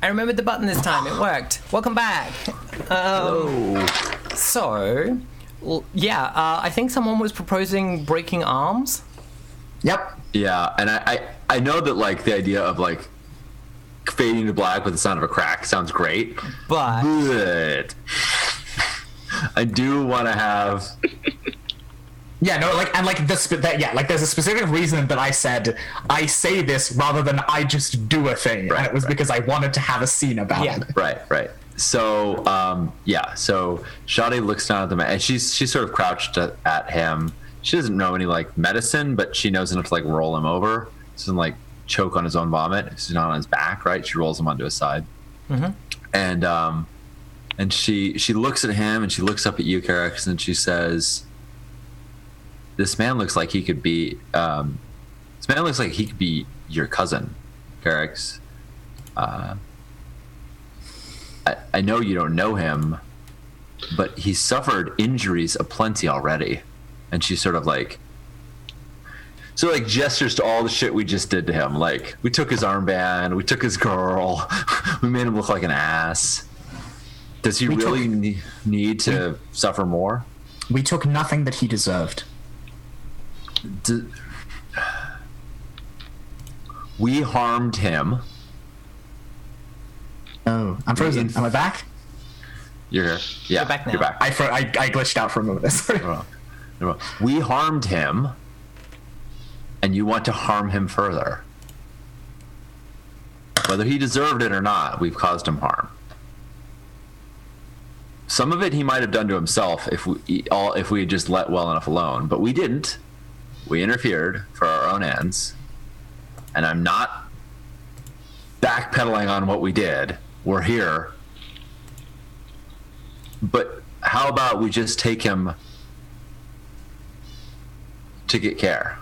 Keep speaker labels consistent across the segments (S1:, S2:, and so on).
S1: I remembered the button this time. It worked. Welcome back.
S2: Hello.
S1: So, yeah, I think someone was proposing breaking arms.
S3: Yep.
S2: Yeah, and I know that, like, the idea of, like, fading to black with the sound of a crack sounds great. But I do want to have...
S3: Yeah, no, like, and like this, like there's a specific reason that I say this rather than I just do a thing, and it was because I wanted to have a scene about it.
S2: Right. So, so Shadi looks down at the man, and she's sort of crouched at him. She doesn't know any, like, medicine, but she knows enough to, like, roll him over. She doesn't, like, choke on his own vomit. He's not on his back, right? She rolls him onto his side.
S1: Mm-hmm.
S2: And she looks at him, and she looks up at you, Carrick, and she says... This man looks like he could be. Your cousin, Carrick's. I know you don't know him, but he's suffered injuries aplenty already, and she sort of like gestures to all the shit we just did to him. Like, we took his armband, we took his girl, we made him look like an ass. Does he really need to suffer more?
S3: We took nothing that he deserved.
S2: We harmed him.
S3: Oh, I'm frozen. Am I back?
S2: You're here. Yeah,
S1: you're back now.
S2: You're back.
S3: I glitched out for a moment.
S2: We harmed him, and you want to harm him further. Whether he deserved it or not, we've caused him harm. Some of it he might have done to himself if we had just let well enough alone, but we didn't. We interfered for our own ends, and I'm not backpedaling on what we did. We're here. But how about we just take him to get care?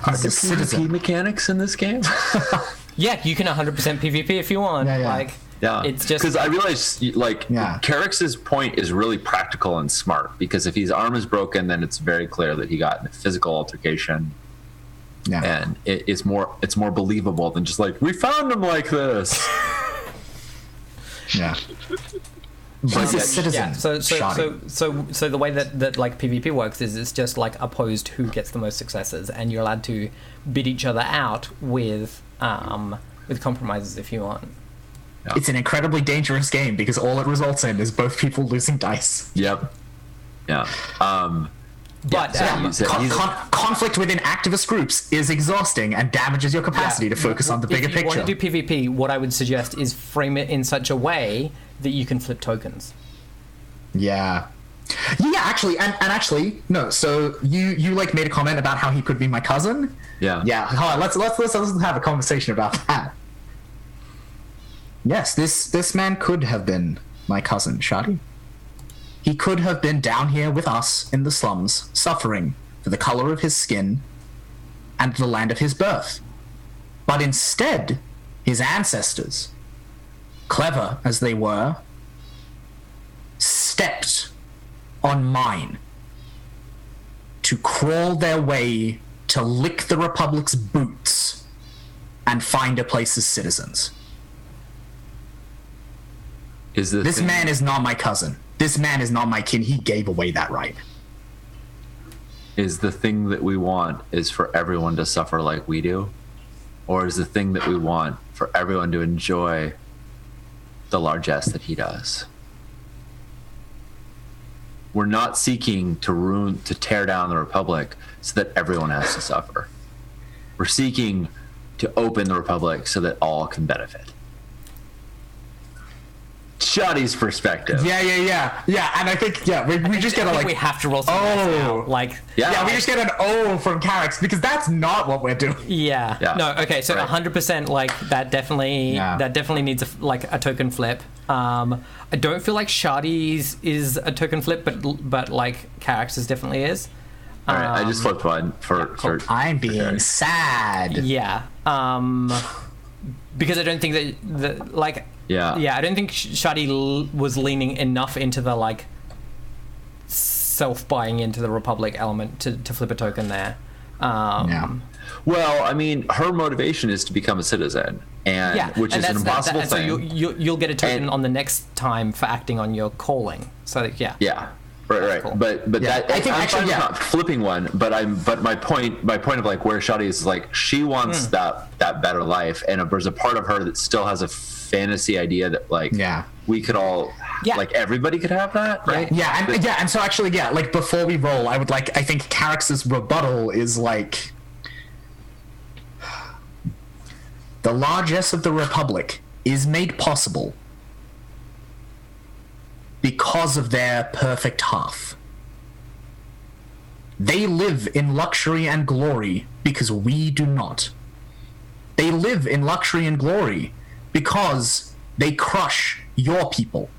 S2: Are there PvP mechanics in this game?
S1: Yeah, you can 100% PvP if you want.
S3: Yeah.
S1: Like,
S2: yeah,
S1: it's just
S2: because I realize, like, Carrick's point is really practical and smart, because if his arm is broken, then it's very clear that he got in a physical altercation. Yeah, and it's more believable than just like, we found him like this.
S3: Yeah. He's a citizen.
S1: Yeah, so the way that like PvP works is it's just like opposed who gets the most successes, and you're allowed to bid each other out with compromises if you want.
S3: Yeah. It's an incredibly dangerous game because all it results in is both people losing dice.
S2: Yep. Yeah.
S3: Conflict within activist groups is exhausting and damages your capacity to focus on the bigger picture.
S1: If you want to do PvP, what I would suggest is frame it in such a way that you can flip tokens.
S3: Yeah, actually, and actually, no. So you like made a comment about how he could be my cousin.
S2: Yeah.
S3: Hold on, let's have a conversation about that. Yes, this man could have been my cousin, Shadi. He could have been down here with us in the slums, suffering for the color of his skin and the land of his birth. But instead, his ancestors, clever as they were, stepped on mine to crawl their way to lick the Republic's boots and find a place as citizens. This man is not my cousin. This man is not my kin. He gave away that right.
S2: Is the thing that we want is for everyone to suffer like we do? Or is the thing that we want for everyone to enjoy the largesse that he does? We're not seeking to tear down the Republic so that everyone has to suffer. We're seeking to open the Republic so that all can benefit. Shadi's perspective.
S3: Yeah. And I think, we just get
S1: we have to roll some now. Like,
S3: we just get an O from Carrick's because that's not what we're doing.
S1: Yeah. No. Okay. So 100%. Like that definitely needs a token flip. I don't feel like Shadi's is a token flip, but like Carrick's definitely is.
S2: All right. I just flipped one for
S3: I'm being sad.
S1: Yeah. Because I don't think that like. Yeah, I don't think Shadi was leaning enough into the like self buying into the Republic element to flip a token there.
S2: Well, I mean, her motivation is to become a citizen, which is an impossible thing.
S1: So you'll get a token on the next time for acting on your calling. So
S2: yeah. Right. Cool. But that I think I'm not flipping one. But my point of like where Shadi is like she wants that better life, and there's a part of her that still has a fantasy idea that like we could all like everybody could have that, right?
S3: And so actually like before we roll, I think Carax's rebuttal is like the largesse of the Republic is made possible because of their perfect half. They live in luxury and glory because we do not. They live in luxury and glory because they crush your people,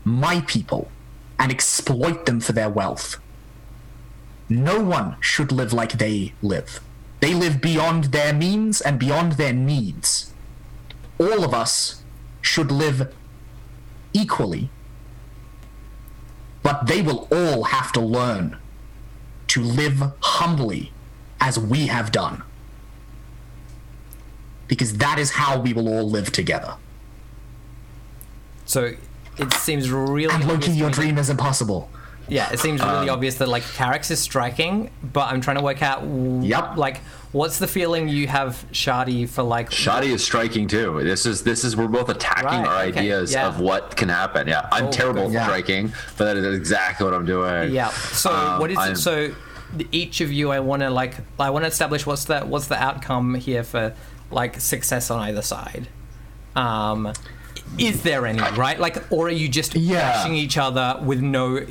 S3: my people, and exploit them for their wealth. No one should live like they live. They live beyond their means and beyond their needs. All of us should live equally. But they will all have to learn to live humbly as we have done. Because that is how we will all live together.
S1: So it seems really...
S3: And Loki, your dream is impossible.
S1: Yeah, it seems really obvious that like Carax is striking, but I'm trying to work out like what's the feeling you have, Shadi, for like
S2: Shadi is striking too. This is we're both attacking our ideas of what can happen. Yeah. I'm terrible at striking, but that is exactly what I'm doing.
S1: Yeah. So what is it? So each of you I wanna establish what's the outcome here for like success on either side. Is there any, right? Like, or are you just bashing each other with no like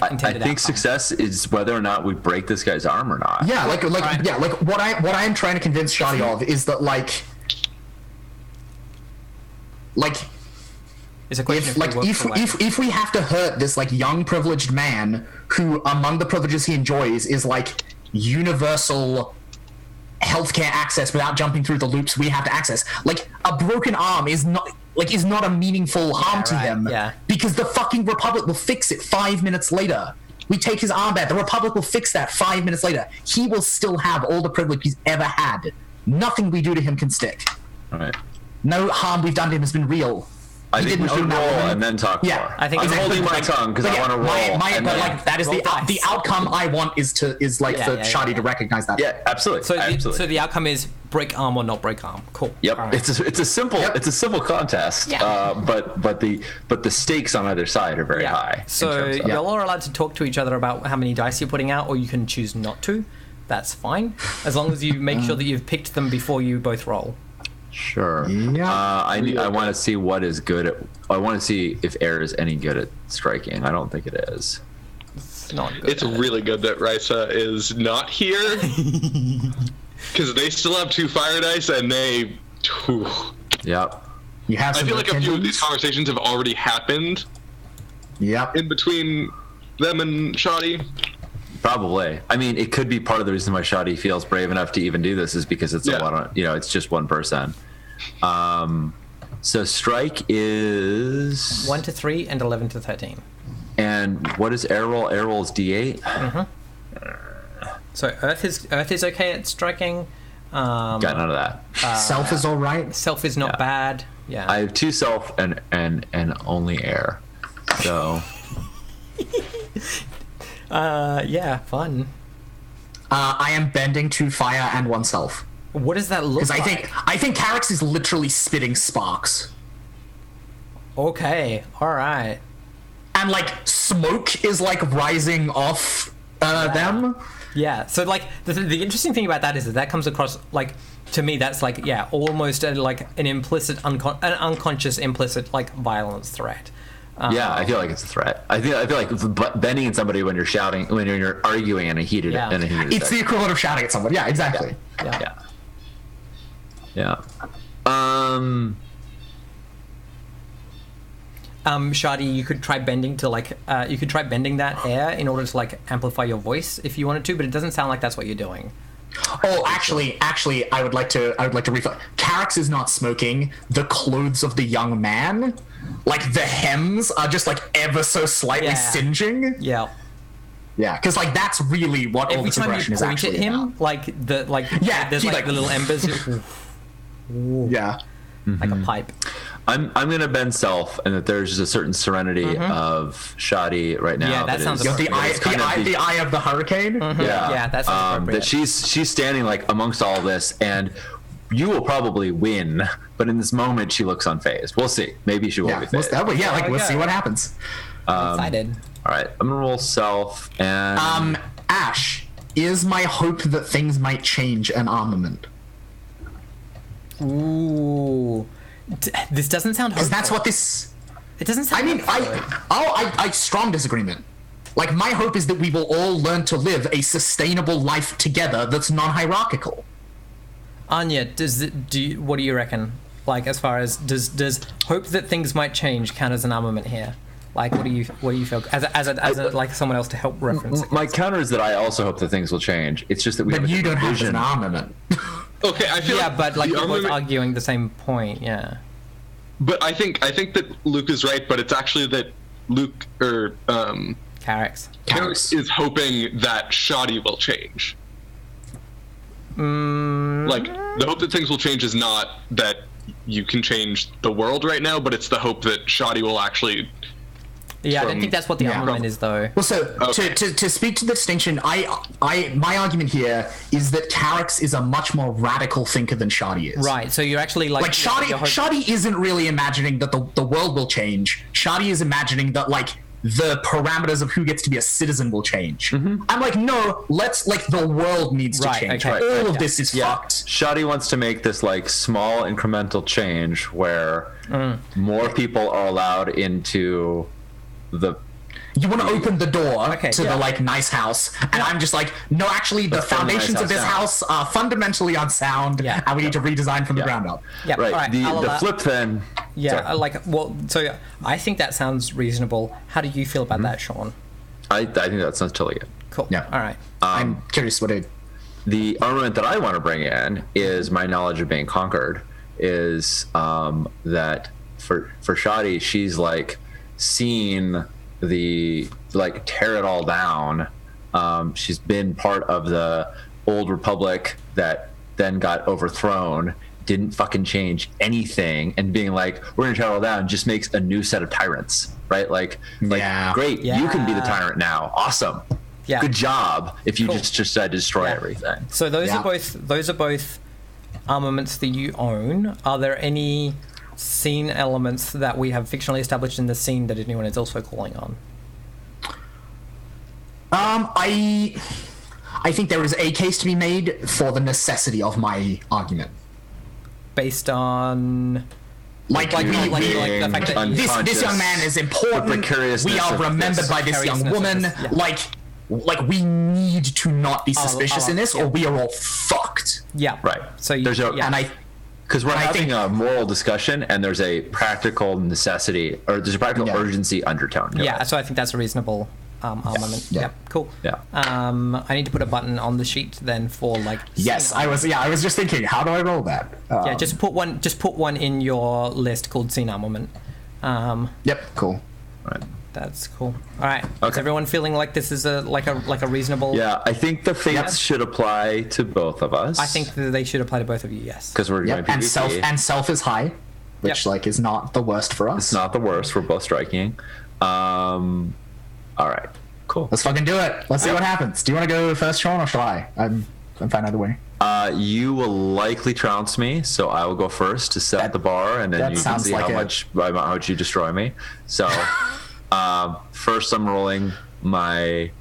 S1: intended
S2: I think
S1: outcome?
S2: success is whether or not we break this guy's arm or not.
S3: Yeah, like what I am trying to convince Shadi of is that like
S1: it's a question
S3: if we have to hurt this like young privileged man who among the privileges he enjoys is like universal healthcare access without jumping through the loops we have to access, like a broken arm is not a meaningful harm to him because the fucking Republic will fix it 5 minutes later. We take his armband, the Republic will fix that 5 minutes later. He will still have all the privilege he's ever had. Nothing we do to him can stick.
S2: All right.
S3: No harm we've done to him has been real.
S2: I think we should roll and then talk more.
S1: I think
S2: I'm holding my tongue because I want to roll.
S3: That is the outcome I want is for Shadi to recognize that.
S2: Yeah, absolutely.
S1: So the outcome is break arm or not break arm. Cool.
S2: Yep. Right. It's a simple contest. Yeah. But the stakes on either side are very high.
S1: So y'all are allowed to talk to each other about how many dice you're putting out, or you can choose not to. That's fine, as long as you make sure that you've picked them before you both roll.
S2: Sure. Yeah. I want to see what is good at. I want to see if air is any good at striking. I don't think it is.
S1: It's not good.
S4: It's really good that Risa is not here because they still have 2 fire dice and they.
S2: Yep.
S3: You have.
S4: I feel like a few of these conversations have already happened.
S3: Yep.
S4: In between them and Shadi.
S2: Probably. I mean, it could be part of the reason why Shadi feels brave enough to even do this is because it's a lot of, it's just one person. So strike is
S1: 1 to 3 and 11 to 13.
S2: And what is air roll? Air roll is D8.
S1: Mm-hmm. So Earth is okay at striking.
S2: Got none of that.
S3: Self is all right.
S1: Self is not bad. Yeah.
S2: I have 2 self and only air. So.
S1: Fun.
S3: I am bending 2 fire and 1 self.
S1: What does that look like?
S3: Because I think Carax is literally spitting sparks.
S1: Okay, all right.
S3: And like smoke is like rising off them.
S1: Yeah. So like the interesting thing about that is that comes across like to me that's like almost like an implicit unconscious implicit like violence threat.
S2: I feel like it's a threat. I feel like bending at somebody when you're shouting, when you're arguing in a heated,
S3: it's the equivalent of shouting at someone. Yeah, exactly.
S2: Yeah.
S1: Shadi, you could try bending to that air in order to like amplify your voice if you wanted to, but it doesn't sound like that's what you're doing.
S3: Oh, actually, I would like to reflect. Carax is not smoking. The clothes of the young man, like the hems, are just like ever so slightly singeing.
S1: Yeah.
S3: Yeah, because like that's really what all
S1: Every
S3: this
S1: time
S3: aggression
S1: you
S3: is
S1: point
S3: actually
S1: at him,
S3: about.
S1: like there's
S3: he,
S1: like the little embers,
S3: Yeah.
S1: like a pipe.
S2: I'm gonna bend self, and that there's just a certain serenity of Shadi right now.
S1: Yeah, that sounds
S3: The
S1: appropriate.
S3: the eye of the hurricane.
S1: Yeah, that sounds appropriate.
S2: that she's standing like amongst all this, and you will probably win, but in this moment she looks unfazed. We'll see. Maybe she will
S3: Yeah,
S2: be phased.
S3: we'll see what happens.
S1: I'm excited.
S2: All right, I'm gonna roll self and
S3: Ash, is my hope that things might change an armament?
S1: Ooh, this doesn't sound.
S3: Because that's what this.
S1: It doesn't sound.
S3: I mean, I strong disagreement. Like, my hope is that we will all learn to live a sustainable life together that's non-hierarchical.
S1: Anya, what do you reckon? Like, as far as does hope that things might change count as an armament here? Like, what do you feel as a like someone else to help reference it?
S2: my counter is that I also hope that things will change. It's just that we
S3: But
S2: have a
S3: you don't have
S2: vision.
S3: an armament.
S4: Okay, I feel
S1: But like
S4: the
S1: we're both
S4: armament-
S1: arguing the same point. Yeah.
S4: But I think that Luke is right, but it's actually that Luke or
S1: Carrix.
S4: is hoping that Shadi will change. Like, the hope that things will change is not that you can change the world right now, but it's the hope that Shadi will actually.
S1: Yeah, I don't think that's what the armament is, though.
S3: Well, so
S4: Okay.
S3: to speak to the distinction, my argument here is that Carrix is a much more radical thinker than Shadi is.
S1: Right. So you're actually like
S3: Shadi isn't really imagining that the world will change. Shadi is imagining that like the parameters of who gets to be a citizen will change. I'm like, no, let's like the world needs to
S1: Right,
S3: change.
S1: okay.
S3: All of
S1: Yeah.
S3: this is fucked.
S2: Shadi wants to make this like small incremental change where more people are allowed into the.
S3: You want to open the door
S1: Okay,
S3: to
S1: yeah.
S3: the like nice house, and I'm just like, no, actually, the
S2: Let's turn the
S3: foundations
S2: nice
S3: of this
S2: house
S3: house are fundamentally unsound,
S1: Yeah.
S3: and we need to redesign from the ground up.
S1: Yeah.
S2: Right.
S1: All right.
S2: The
S1: I'll allow-
S2: flip then.
S1: Yeah.
S2: Sorry.
S1: So I think that sounds reasonable. How do you feel about that, Sean?
S2: I think that sounds totally good.
S1: Cool.
S3: Yeah.
S1: All right.
S3: I'm curious what it.
S2: The armament that I want to bring in is my knowledge of being conquered. Is that for Shadi, she's like seen the like tear it all down. She's been part of the old republic that then got overthrown, didn't fucking change anything, and being like, we're gonna tear it all down just makes a new set of tyrants, right? Like
S3: Yeah.
S2: great, you can be the
S1: Yeah.
S2: tyrant now. Awesome.
S1: Yeah.
S2: Good job if you
S1: Cool.
S2: just decide to destroy
S1: Yeah.
S2: everything.
S1: So those
S3: Yeah.
S1: are both armaments that you own. Are there any scene elements that we have fictionally established in the scene that anyone is also calling on?
S3: I think there is a case to be made for the necessity of my argument.
S1: Based on
S3: Like,
S1: like
S3: we-
S1: the fact that
S2: Being
S3: this young man is important.
S2: The precariousness
S3: We are
S2: of
S3: remembered
S2: this.
S3: by this young
S1: Precariousness of
S3: woman.
S1: this, yeah.
S3: Like we need to not be suspicious in this,
S1: yeah.
S3: or we are all fucked.
S1: yeah.
S2: Right.
S1: So you,
S2: There's a-
S1: yeah.
S3: And I
S2: Because we're
S3: And I
S2: having
S3: think-
S2: a moral discussion, and there's a practical necessity, or there's a practical
S3: Yeah.
S2: urgency undertone to
S1: yeah.
S2: it.
S1: So I think that's a reasonable armament.
S3: Yeah.
S1: Yeah. Cool.
S2: Yeah.
S1: I need to put a button on the sheet then for like.
S3: yes,
S1: scene
S3: I was just thinking, how do I roll that?
S1: Yeah, just put one in your list called scene armament.
S3: Yep, cool.
S2: Right.
S1: That's cool. All right. Is
S2: Okay.
S1: everyone feeling like this is a reasonable?
S2: Yeah, I think the fates
S3: Yep.
S2: should apply to both of us.
S1: I think that they should apply to both of you. Yes.
S2: because we're going
S3: Yep, and
S2: PvP.
S3: self is high, which
S1: Yep.
S3: like is not the worst for us.
S2: It's not the worst. We're both striking. All right. Cool.
S3: Let's fucking do it. Let's see what happens. Do you want to go first, Sean, or shall I? I'm fine either way.
S2: You will likely trounce me, so I will go first to set the bar, and then
S3: that
S2: you can
S3: sounds
S2: see
S3: like
S2: how
S3: a-
S2: much you destroy me. So, first I'm rolling my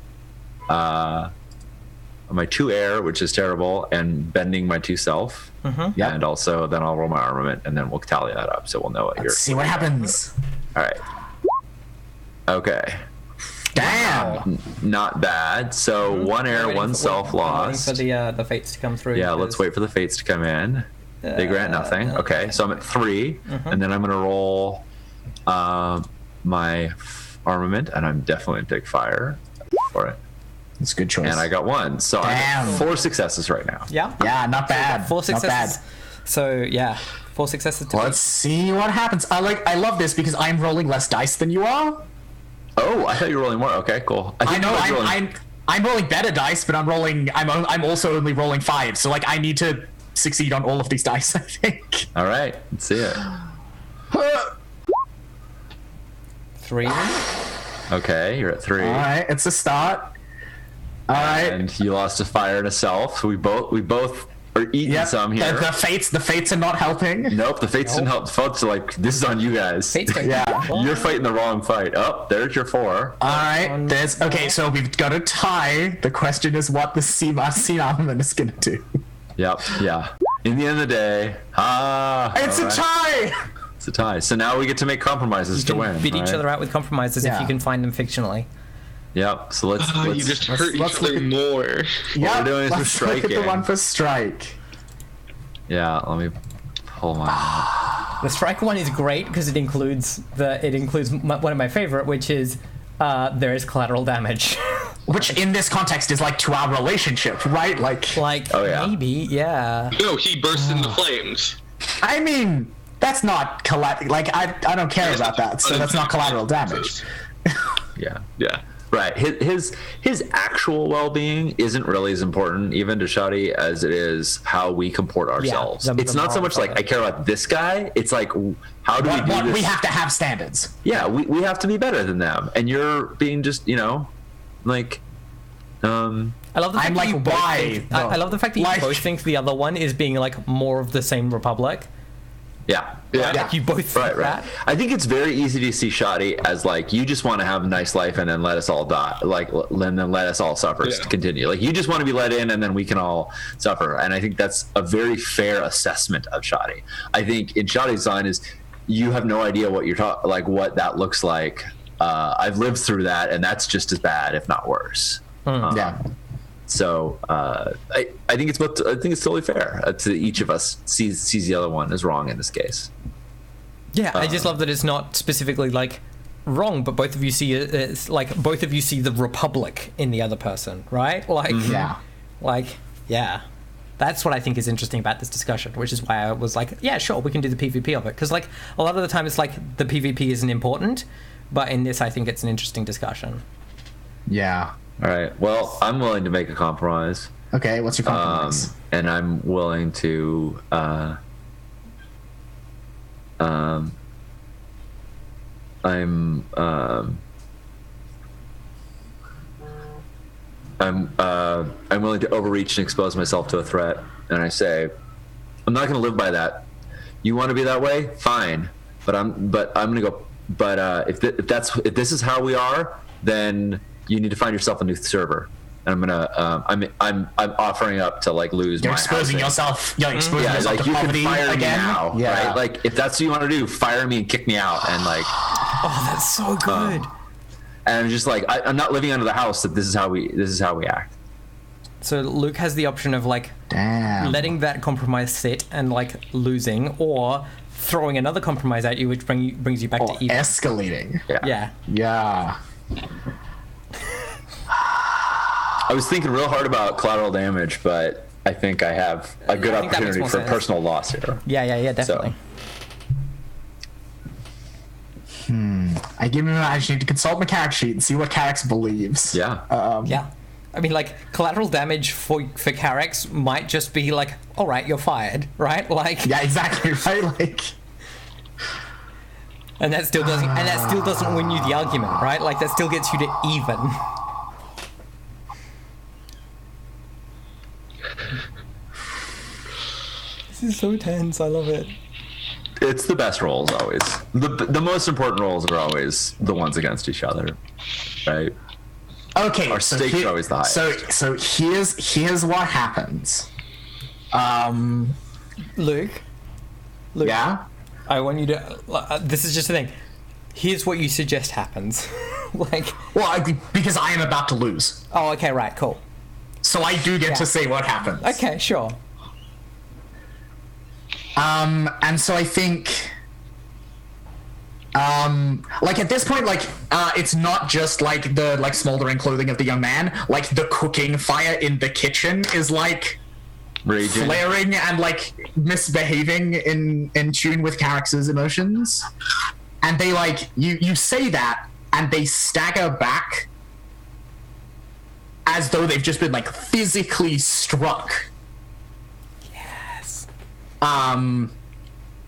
S2: my 2 air, which is terrible, and bending my 2 self,
S3: Yep.
S2: and also then I'll roll my armament, and then we'll tally that up, so we'll know what you're.
S3: Let's see what happens.
S2: All right. Okay.
S3: Damn.
S2: Not bad. So 1 air,
S1: Waiting
S2: 1
S1: for-
S2: self
S1: waiting
S2: lost.
S1: for the fates to come through.
S2: Yeah, let's
S1: because-
S2: wait for the fates to come in. They grant nothing. Okay, so I'm at 3, and then I'm going to roll my armament, and I'm definitely going to take fire for it.
S3: That's a good choice.
S2: And I got 1, so I'm
S3: Damn.
S2: at 4 successes right now.
S1: Yeah.
S3: yeah, not bad.
S1: 4
S3: Not
S1: successes.
S3: bad.
S1: So yeah, 4 successes. To
S3: Let's see what happens. I love this because I'm rolling less dice than you are.
S2: Oh, I thought you were rolling more. Okay, cool.
S3: I
S2: think
S3: know
S2: you might be rolling-
S3: I'm rolling better dice, but I'm also only rolling 5, so like I need to succeed on all of these dice, I think.
S2: All right, let's see it.
S1: 3.
S2: Okay, you're at 3.
S3: All right, it's a start. All right,
S2: and you lost a fire and a self. So we both are eating some here.
S3: The fates are not helping.
S2: Nope, the fates didn't help. Folks are like, this is on you guys. You're fighting the wrong fight. Oh, there's your 4.
S3: All right, so we've got a tie. The question is what the sea armament is gonna do.
S2: Yep, yeah. In the end of the day,
S3: it's a tie.
S2: It's a tie. So now we get to make compromises to win.
S1: Beat each other out with compromises if you can find them fictionally.
S2: Yep. So let's
S4: you just hurt each other more.
S3: Yeah.
S2: What we're doing is we're striking.
S3: Look at the one for strike.
S2: Yeah. Let me pull mine.
S1: The strike one is great because it includes one of my favorite, which is there is collateral damage.
S3: Which in this context is like to our relationship, right? Like
S1: maybe, yeah.
S4: No, he bursts into flames.
S3: I mean, that's not collateral. Like I don't care about that, so that's not collateral damage.
S2: Yeah. Right. His actual well-being isn't really as important even to Shadi as it is how we comport ourselves.
S1: Yeah,
S2: it's not so much like I care about this guy. It's like how do we do this?
S3: We have to have standards.
S2: Yeah, we have to be better than them. And you're being just, like
S1: I love the fact that you I love the fact that you both think the other one is being like more of the same republic.
S2: Yeah.
S1: Like you both think that.
S2: I think it's very easy to see Shadi as like you just want to have a nice life and then let us all die, like and then let us all suffer to continue. Like you just want to be let in and then we can all suffer. And I think that's a very fair assessment of Shadi. I think in Shadi's sign is you have no idea what you're talking, like what that looks like. I've lived through that, and that's just as bad, if not worse. So I think it's totally fair to each of us sees the other one as wrong in this case.
S1: Yeah, I just love that it's not specifically like wrong, but both of you see it's like both of you see the republic in the other person, right? Like that's what I think is interesting about this discussion, which is why I was like, yeah, sure, we can do the PvP of it, because like a lot of the time it's like the PvP isn't important, but in this I think it's an interesting discussion.
S3: Yeah.
S2: All right. Well, I'm willing to make a compromise.
S3: Okay, what's your compromise?
S2: And I'm willing to I'm willing to overreach and expose myself to a threat, and I say, I'm not going to live by that. You want to be that way? Fine, but I'm going to go. But if this is how we are, then you need to find yourself a new server. And I'm gonna I'm offering up to like lose.
S3: You're
S2: my
S3: exposing yourself. You're exposing yourself
S2: like
S3: to
S2: you
S3: poverty
S2: can fire
S3: again.
S2: Me now, right? Like if that's what you want to do, fire me and kick me out, and like.
S1: Oh, that's so good.
S2: And I'm just like I'm not living under the house that this is how we act.
S1: So Luke has the option of like letting that compromise sit and like losing, or throwing another compromise at you, which brings you back to even.
S3: Escalating.
S2: Yeah. I was thinking real hard about collateral damage, but I think I have a good opportunity for personal loss here.
S1: Yeah, definitely.
S3: I just need to consult my character sheet and see what Carex believes.
S2: Yeah.
S1: I mean, like, collateral damage for Carex might just be like, all right, you're fired, right? Like.
S3: Yeah, exactly, right? Like.
S1: And that still doesn't win you the argument, right? Like that still gets you to even. This is so tense. I love it.
S2: It's the best rolls always. The most important rolls are always the ones against each other, right?
S3: Okay,
S2: our stakes are always the highest.
S3: So here's what happens.
S1: Luke.
S3: Yeah.
S1: I want you to. This is just the thing. Here's what you suggest happens.
S3: Because I am about to lose.
S1: Oh, okay, right, cool.
S3: So I do get to say what happens.
S1: Okay, sure.
S3: And so I think, at this point, it's not just like the smoldering clothing of the young man. Like the cooking fire in the kitchen is like. Raging. Flaring and like misbehaving in tune with Carex's emotions, and they like you say that, and they stagger back, as though they've just been like physically struck.
S1: Yes.
S3: And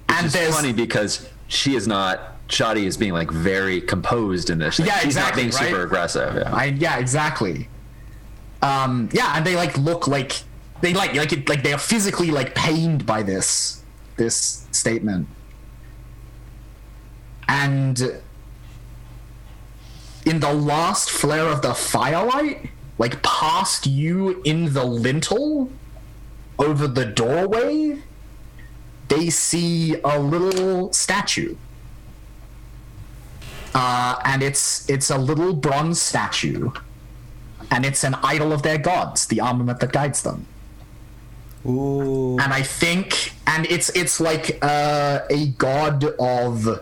S2: it's funny because she is not. Shadi is being like very composed in this. Like, she's
S3: exactly.
S2: Not being super aggressive.
S3: Yeah. Exactly. And they like look like they they are physically like pained by this statement. And in the last flare of the firelight, like past you in the lintel, over the doorway, they see a little statue. And it's a little bronze statue, and it's an idol of their gods, the armament that guides them.
S1: Ooh.
S3: And I think, and it's like a god of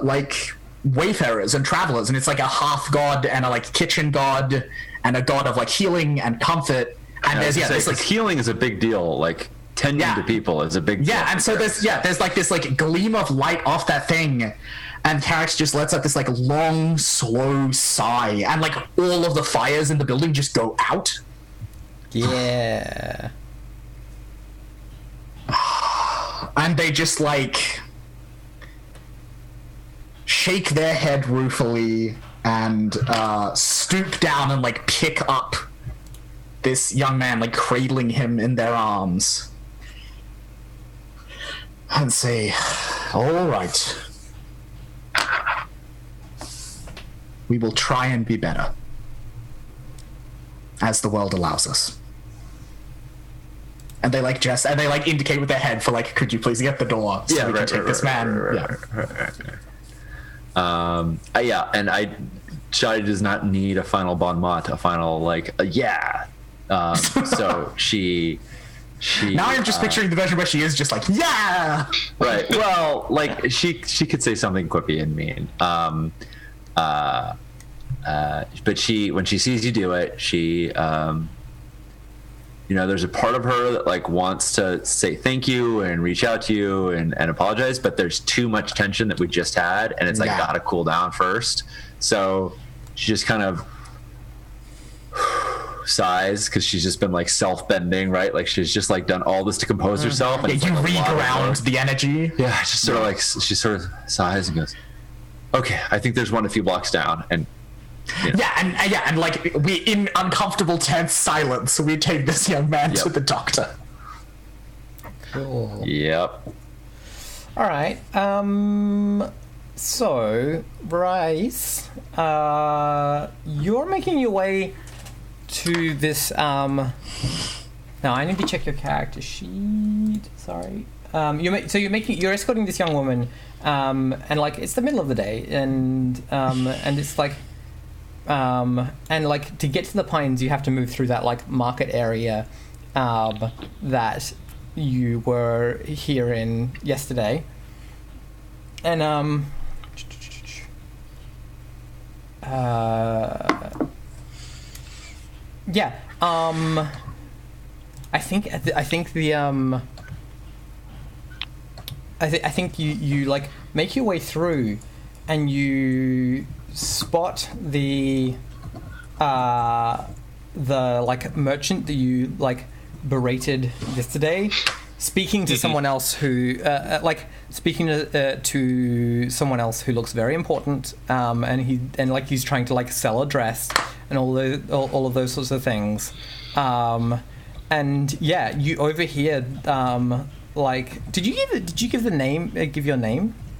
S3: like wayfarers and travelers, and it's like a half god and a like kitchen god and a god of like healing and comfort. And there's like
S2: healing is a big deal. Like tending to people is a big deal.
S3: Yeah, and so there's like this like gleam of light off that thing. And Carax just lets out this like long, slow sigh, and like all of the fires in the building just go out.
S1: Yeah.
S3: And they just like shake their head ruefully and stoop down and like pick up this young man, like cradling him in their arms, and say, "All right. We will try and be better, as the world allows us." And they like indicate with their head for like, "Could you please get the door so we can take this man?"
S2: And Shadi does not need a final bon mot, a final like so she
S3: now I'm just picturing the version where she is just like, yeah,
S2: right. Well, like she could say something quippy and mean. But when she sees you do it, she there's a part of her that like wants to say thank you and reach out to you and apologize, but there's too much tension that we just had, and it's like gotta cool down first. So she just kind of sighs because she's just been like self-bending, right? Like she's just like done all this to compose herself. And
S3: you reground the energy.
S2: Yeah, just sort of like she sort of sighs and goes, "Okay, I think there's one a few blocks down." And
S3: and like we in uncomfortable tense silence, we take this young man to the doctor.
S1: Cool.
S2: Yep.
S1: All right. So Bryce, you're making your way to this. Now I need to check your character sheet. Sorry. You're escorting this young woman, and like it's the middle of the day, and it's like. And like to get to the Pines, you have to move through that like market area that you were here in yesterday. And I think you like make your way through, and you spot the like merchant that you like berated yesterday, speaking to someone else who to someone else who looks very important, and he's trying to like sell a dress and all of those sorts of things, and yeah, you overhear like did you give your name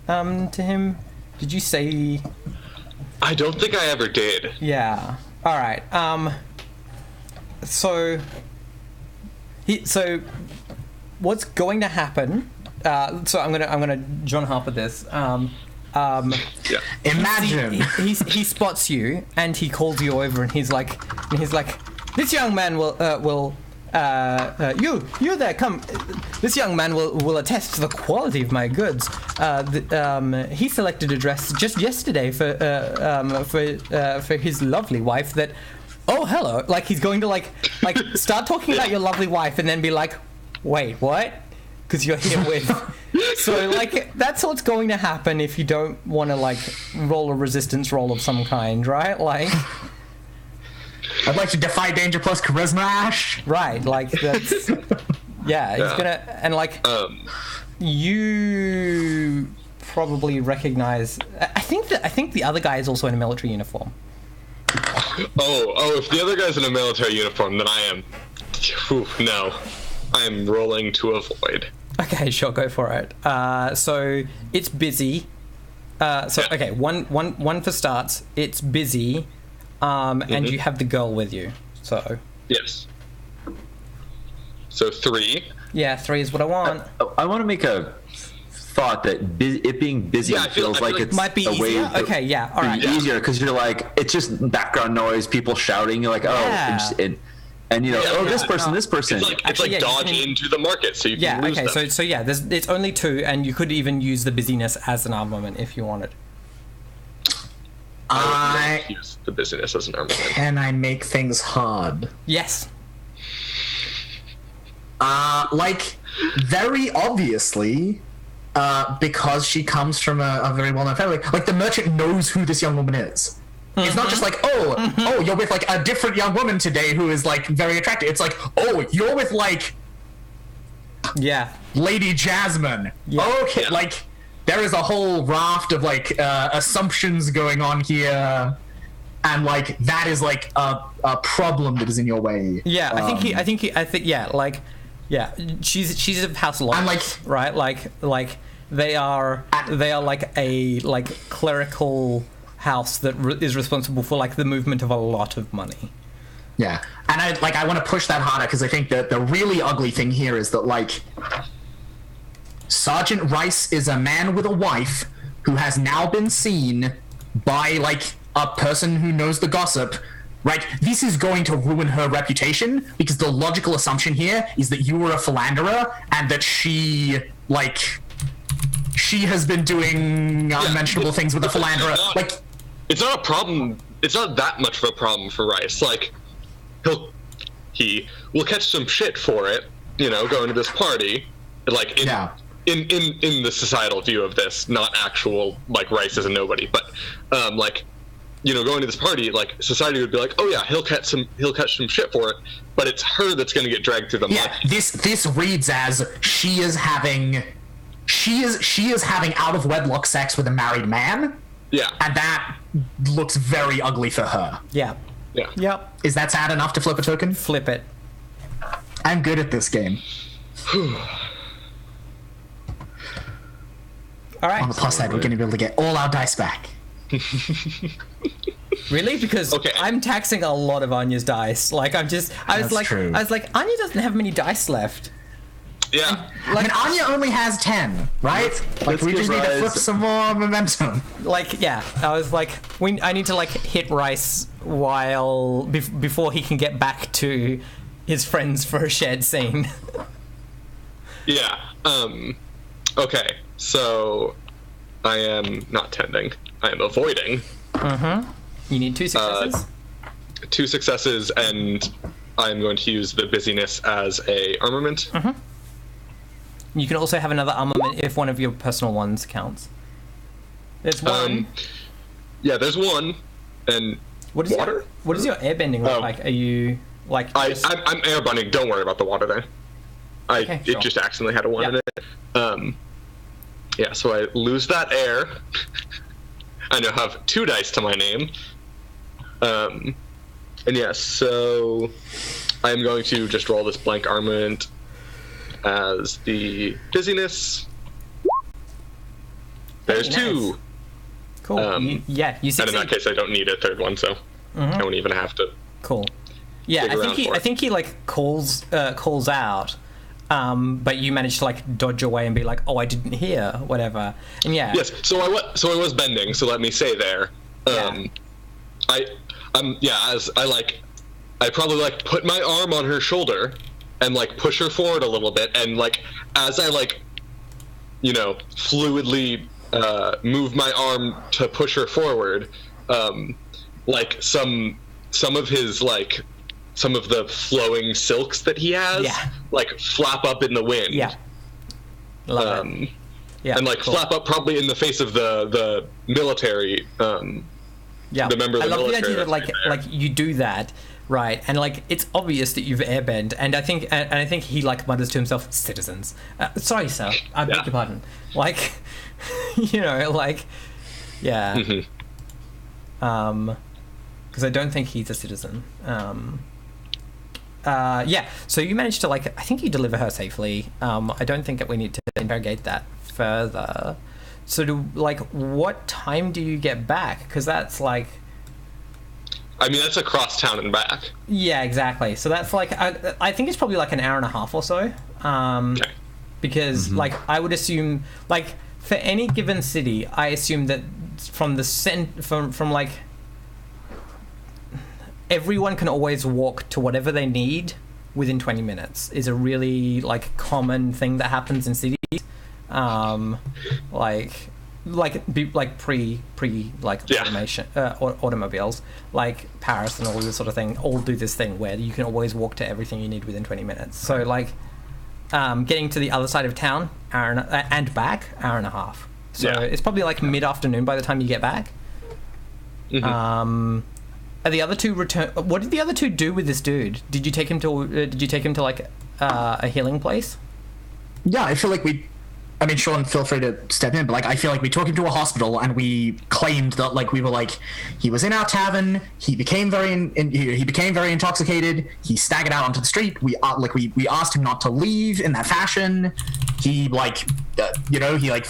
S1: to him? Did you say?
S4: I don't think I ever did.
S1: Yeah. All right. So what's going to happen? So I'm gonna John Harper this.
S4: Yeah.
S3: Imagine
S1: he spots you and he calls you over and he's like, this young man will you there, come. This young man will attest to the quality of my goods. He selected a dress just yesterday for his lovely wife. That, oh hello, like he's going to like start talking about your lovely wife and then be like, wait, what? Because you're here with. So like that's what's going to happen if you don't want to like roll a resistance roll of some kind, right? Like.
S3: I'd like to defy danger plus charisma, Ash.
S1: Right, like that's yeah. He's gonna and like you probably recognize. I think the other guy is also in a military uniform.
S4: Oh! If the other guy's in a military uniform, then I am. No, I am rolling to avoid.
S1: Okay, sure, go for it. So it's busy. Okay, one for starts. It's busy, and you have the girl with you. So
S4: yes. So 3.
S1: Yeah, 3 is what I want.
S2: I want to make a thought that it being busy feels like it's
S1: might be
S2: a way
S1: easier. Okay, yeah, all right.
S2: Easier because you're like it's just background noise, people shouting. You're like, and you know, this person.
S4: It's like dodge into the market, so you can lose them.
S1: So it's only 2, and you could even use the busyness as an armament if you wanted.
S4: I use the busyness as an armament.
S3: Can I make things hard?
S1: Yes.
S3: Like very obviously, because she comes from a very well-known family. Like the merchant knows who this young woman is. It's not just like, oh, you're with like a different young woman today who is like very attractive. It's like, oh, you're with like, Lady Jasmine. Yeah. Okay, like there is a whole raft of like assumptions going on here, and like that is like a problem that is in your way.
S1: Yeah, I think she's of House Lawrence,
S3: and like
S1: right, like they are like a clerical house that is responsible for like the movement of a lot of money.
S3: Yeah, and I want to push that harder because I think that the really ugly thing here is that like Sergeant Rice is a man with a wife who has now been seen by like a person who knows the gossip. Right, this is going to ruin her reputation because the logical assumption here is that you were a philanderer and that she has been doing unmentionable things with a philanderer.
S4: It's not a problem. It's not that much of a problem for Rice. Like, he will catch some shit for it, you know, going to this party. Like, in the societal view of this, not actual, like, Rice is a nobody. But, like, you know, going to this party, like, society would be like, oh yeah, he'll catch some shit for it. But it's her that's going to get dragged through the mud.
S3: Yeah, this reads as she is having out of wedlock sex with a married man.
S4: Yeah.
S3: And that looks very ugly for her.
S1: Yeah.
S4: Yeah.
S1: Yep.
S3: Is that sad enough to flip a token?
S1: Flip it.
S3: I'm good at this game.
S1: All right.
S3: On the plus side, we're going to be able to get all our dice back.
S1: Really? Because I'm taxing a lot of Anya's dice. Like I was like, Anya doesn't have many dice left.
S4: Yeah.
S1: Like,
S3: I mean, Anya only has 10, right? Like, we just need to flip some more momentum.
S1: Like, yeah, I was like, I need to like hit Rice before he can get back to his friends for a shared scene.
S4: Yeah. Okay. So, I am not tending. I am avoiding.
S1: Mm-hmm. You need 2 successes.
S4: 2 successes, and I'm going to use the busyness as a armament.
S1: Mm-hmm. You can also have another armament if one of your personal ones counts. There's one.
S4: There's one. And
S1: what does your airbending look like? Are you like?
S4: I'm airbending. Don't worry about the water there. It just accidentally had a 1 in it. Yeah. So I lose that air. I now have 2 dice to my name. And so I'm going to just roll this blank armament as the busyness. There's 2.
S1: Cool. You succeed.
S4: And in that case, I don't need a 3rd one, so I won't even have to.
S1: Cool. Yeah, I think he like calls out, but you managed to like dodge away and be like, oh, I didn't hear, whatever. And yeah.
S4: Yes. So I was bending. So let me say there. I probably like put my arm on her shoulder and like push her forward a little bit, and like as I like, you know, fluidly move my arm to push her forward, like some of his like some of the flowing silks that he has like flap up in the wind.
S1: Yeah. Love it. Yeah.
S4: And like flap up probably in the face of the military. The member of the military.
S1: I love the idea that like you do that, right? And like it's obvious that you've airbend, and I think he like mutters to himself, "Citizens, sorry, sir, I beg your pardon." Like, you know, like, yeah, because I don't think he's a citizen. Yeah, so you managed to, like, I think you deliver her safely. I don't think that we need to interrogate that further. So, what time do you get back? Because that's, like...
S4: I mean, that's across town and back.
S1: Yeah, exactly. So that's, like, I think it's probably, like, an hour and a half or so. Okay. Because, like, I would assume, like, for any given city, I assume that from like... everyone can always walk to whatever they need within 20 minutes is a really like common thing that happens in cities. Automation, automobiles, like Paris and all this sort of thing, all do this thing where you can always walk to everything you need within 20 minutes. So like getting to the other side of town, and back, hour and a half. So it's probably like mid-afternoon by the time you get back. Are the other two return? What did the other two do with this dude? Did you take him to like a healing place?
S3: Yeah, I feel like I mean, Sean, feel free to step in, but like I feel like we took him to a hospital and we claimed that like we were like he was in our tavern. He became very intoxicated. He staggered out onto the street. We asked him not to leave in that fashion. He like he like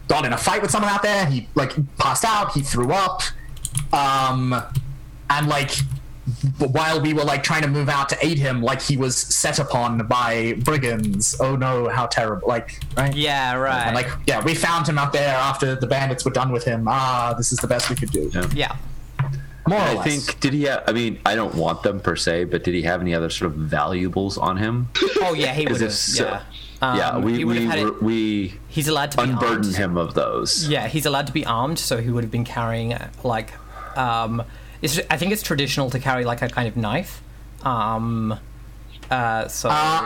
S3: got in a fight with someone out there. He like passed out. He threw up. And like while we were like trying to move out to aid him, like he was set upon by brigands. Oh no, how terrible! Like, right?
S1: Yeah, right.
S3: And like, yeah, we found him out there after the bandits were done with him. This is the best we could do.
S1: Yeah.
S3: More or less.
S2: I think, did he have, I mean, I don't want them per se, but did he have any other sort of valuables on him?
S1: Oh yeah, he would have. He's allowed to be
S2: unburden
S1: armed.
S2: him of those.
S1: Yeah, he's allowed to be armed, so he would have been carrying like I think it's traditional to carry like a kind of knife.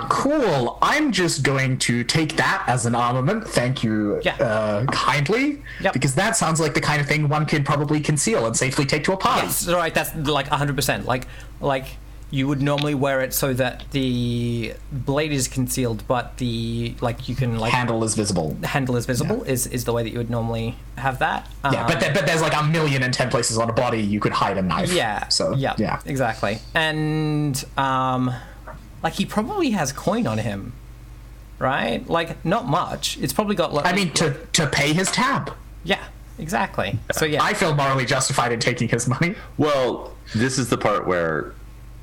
S1: Cool.
S3: I'm just going to take that as an armament. Thank you, kindly. Yep. Because that sounds like the kind of thing one could probably conceal and safely take to a party.
S1: Yes, right. That's like 100%. Like you would normally wear it so that the blade is concealed, but the you can like
S3: handle is visible.
S1: Is the way that you would normally have that.
S3: But there's like 1,010 places on a body you could hide a knife.
S1: Yeah.
S3: So yeah,
S1: exactly. And like he probably has coin on him, right? Like not much. It's probably got.
S3: To pay his tab.
S1: Yeah. Exactly. So yeah,
S3: I feel morally justified in taking his money.
S2: Well, this is the part where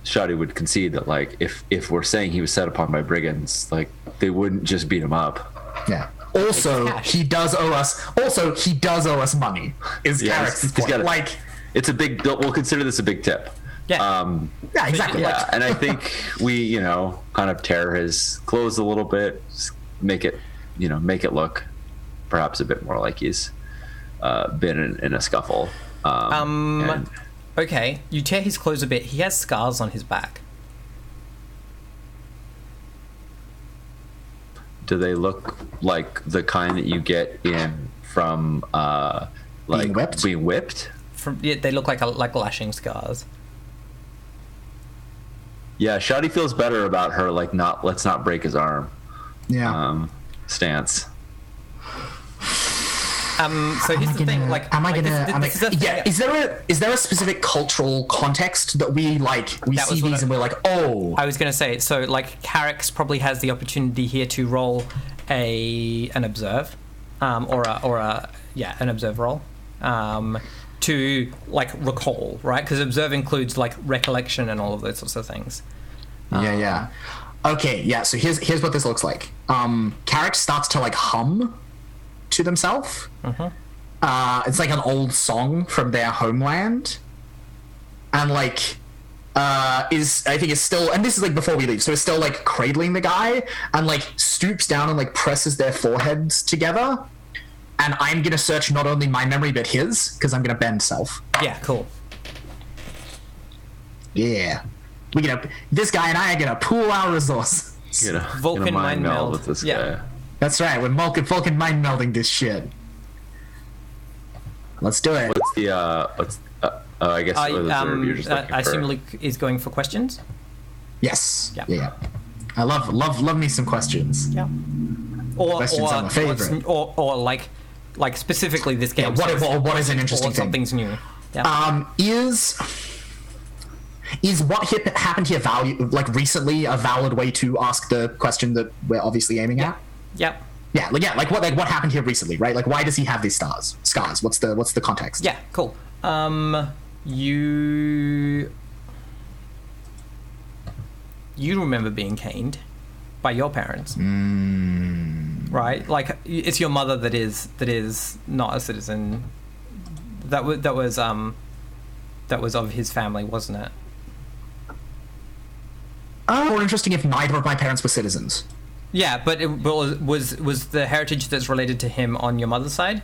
S2: Shoddy would concede that, like, if we're saying he was set upon by brigands, like, they wouldn't just beat him up.
S3: Yeah. Also, he does owe us money. Carrick's point. Like,
S2: it's a big. We'll consider this a big tip.
S1: Yeah.
S3: Yeah. Exactly.
S2: Yeah, and I think we, kind of tear his clothes a little bit, make it look perhaps a bit more like he's been in a scuffle.
S1: Okay, you tear his clothes a bit. He has scars on his back.
S2: Do they look like the kind that you get from being whipped?
S1: They look like lashing scars.
S2: Yeah, Shoddy feels better about her let's not break his arm.
S3: Yeah.
S2: Stance.
S1: So here's the thing.
S3: Is there a specific cultural context that we see these and we're like, oh?
S1: I was gonna say, so like Carrick's probably has the opportunity here to roll an observe, an observe roll, to like recall, right? Because observe includes like recollection and all of those sorts of things.
S3: Yeah. Okay, yeah. So here's what this looks like. Carrick starts to like hum to themselves. It's like an old song from their homeland, and like I think it's still, and this is like before we leave, so it's still like cradling the guy and like stoops down and like presses their foreheads together. And I'm gonna search not only my memory but his, because I'm gonna bend self.
S1: Yeah, cool.
S3: Yeah, this guy and I are gonna pool our resources.
S1: Vulcan mind meld
S2: with this guy.
S3: That's right, we're Vulcan mind melding this shit. Let's do it.
S2: What's the Oh, I guess you're just looking
S1: I assume
S2: for...
S1: Luke is going for questions.
S3: Yes.
S1: Yeah.
S3: Yeah. I love me some questions.
S1: Yeah. Or
S3: Questions are my favorite.
S1: Or like specifically this game.
S3: Yeah, what is an interesting thing?
S1: Something's new. Yeah.
S3: Is what happened here recently a valid way to ask the question that we're obviously aiming at?
S1: Yep.
S3: Yeah, what happened here recently, right? Like, why does he have these scars? What's the context?
S1: Yeah, cool. You remember being caned by your parents, right? Like, it's your mother that is not a citizen. That was of his family, wasn't it?
S3: More interesting if neither of my parents were citizens.
S1: Yeah, but was the heritage that's related to him on your mother's side?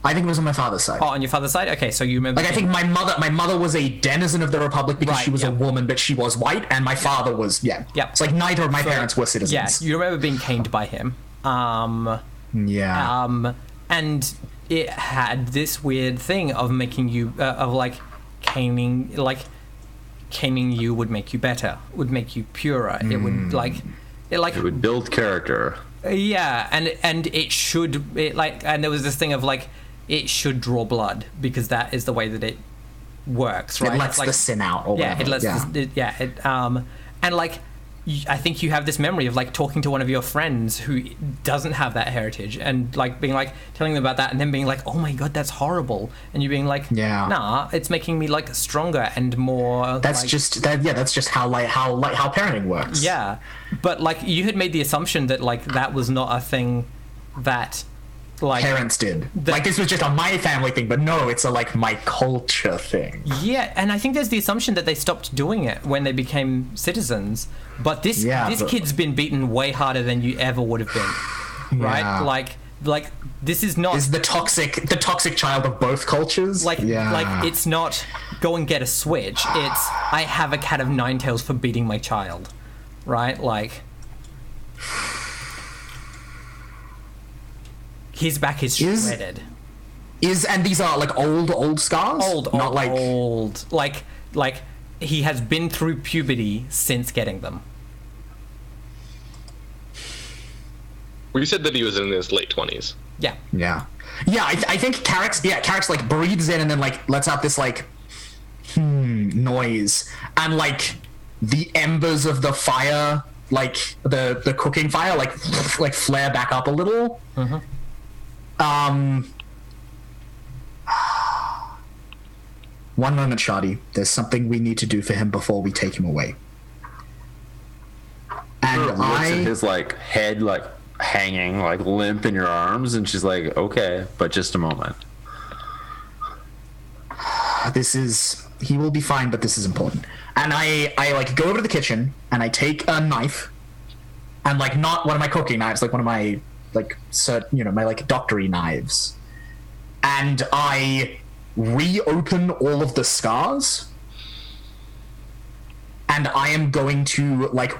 S3: I think it was on my father's side.
S1: Oh, on your father's side? Okay, so you remember...
S3: Like, I think my mother was a denizen of the Republic because she was a woman, but she was white, and my father was... Yeah. It's like neither of my parents were citizens.
S1: Yeah, you remember being caned by him.
S3: Yeah.
S1: And it had this weird thing of making you... caning... Like, caning you would make you better, would make you purer. It would, It
S2: would build character.
S1: Yeah, and it should... and there was this thing of, like... It should draw blood because that is the way that it works, right?
S3: It lets the sin out, or whatever.
S1: It lets and like I think you have this memory of like talking to one of your friends who doesn't have that heritage and like being like telling them about that and then being like, oh my god, that's horrible, and you being like, nah, it's making me like stronger and more.
S3: That's just how parenting works.
S1: Yeah, but like you had made the assumption that like that was not a thing that. Like
S3: parents did. Like this was just a my family thing, but no, it's a like my culture thing.
S1: Yeah, and I think there's the assumption that they stopped doing it when they became citizens. But this kid's been beaten way harder than you ever would have been. Right?
S3: Yeah.
S1: Like this is not
S3: the toxic child of both cultures.
S1: Like it's not go and get a switch. It's I have a cat of nine tails for beating my child. Right? Like his back is shredded.
S3: And these are like old scars?
S1: Not old. Like he has been through puberty since getting them.
S4: Well, you said that he was in his late 20s.
S1: Yeah.
S3: Yeah. Yeah, I think Carrick's like breathes in and then like lets out this like noise, and like the embers of the fire, like the cooking fire, like flare back up a little.
S1: Mm-hmm.
S3: One moment, Shardy. There's something we need to do for him before we take him away. And
S2: his like head like hanging like limp in your arms, and she's like, okay, but just a moment.
S3: He will be fine, but this is important. And I like go over to the kitchen and I take a knife, and like not one of my cooking knives, like one of my like my like doctory knives, and I reopen all of the scars, and I am going to like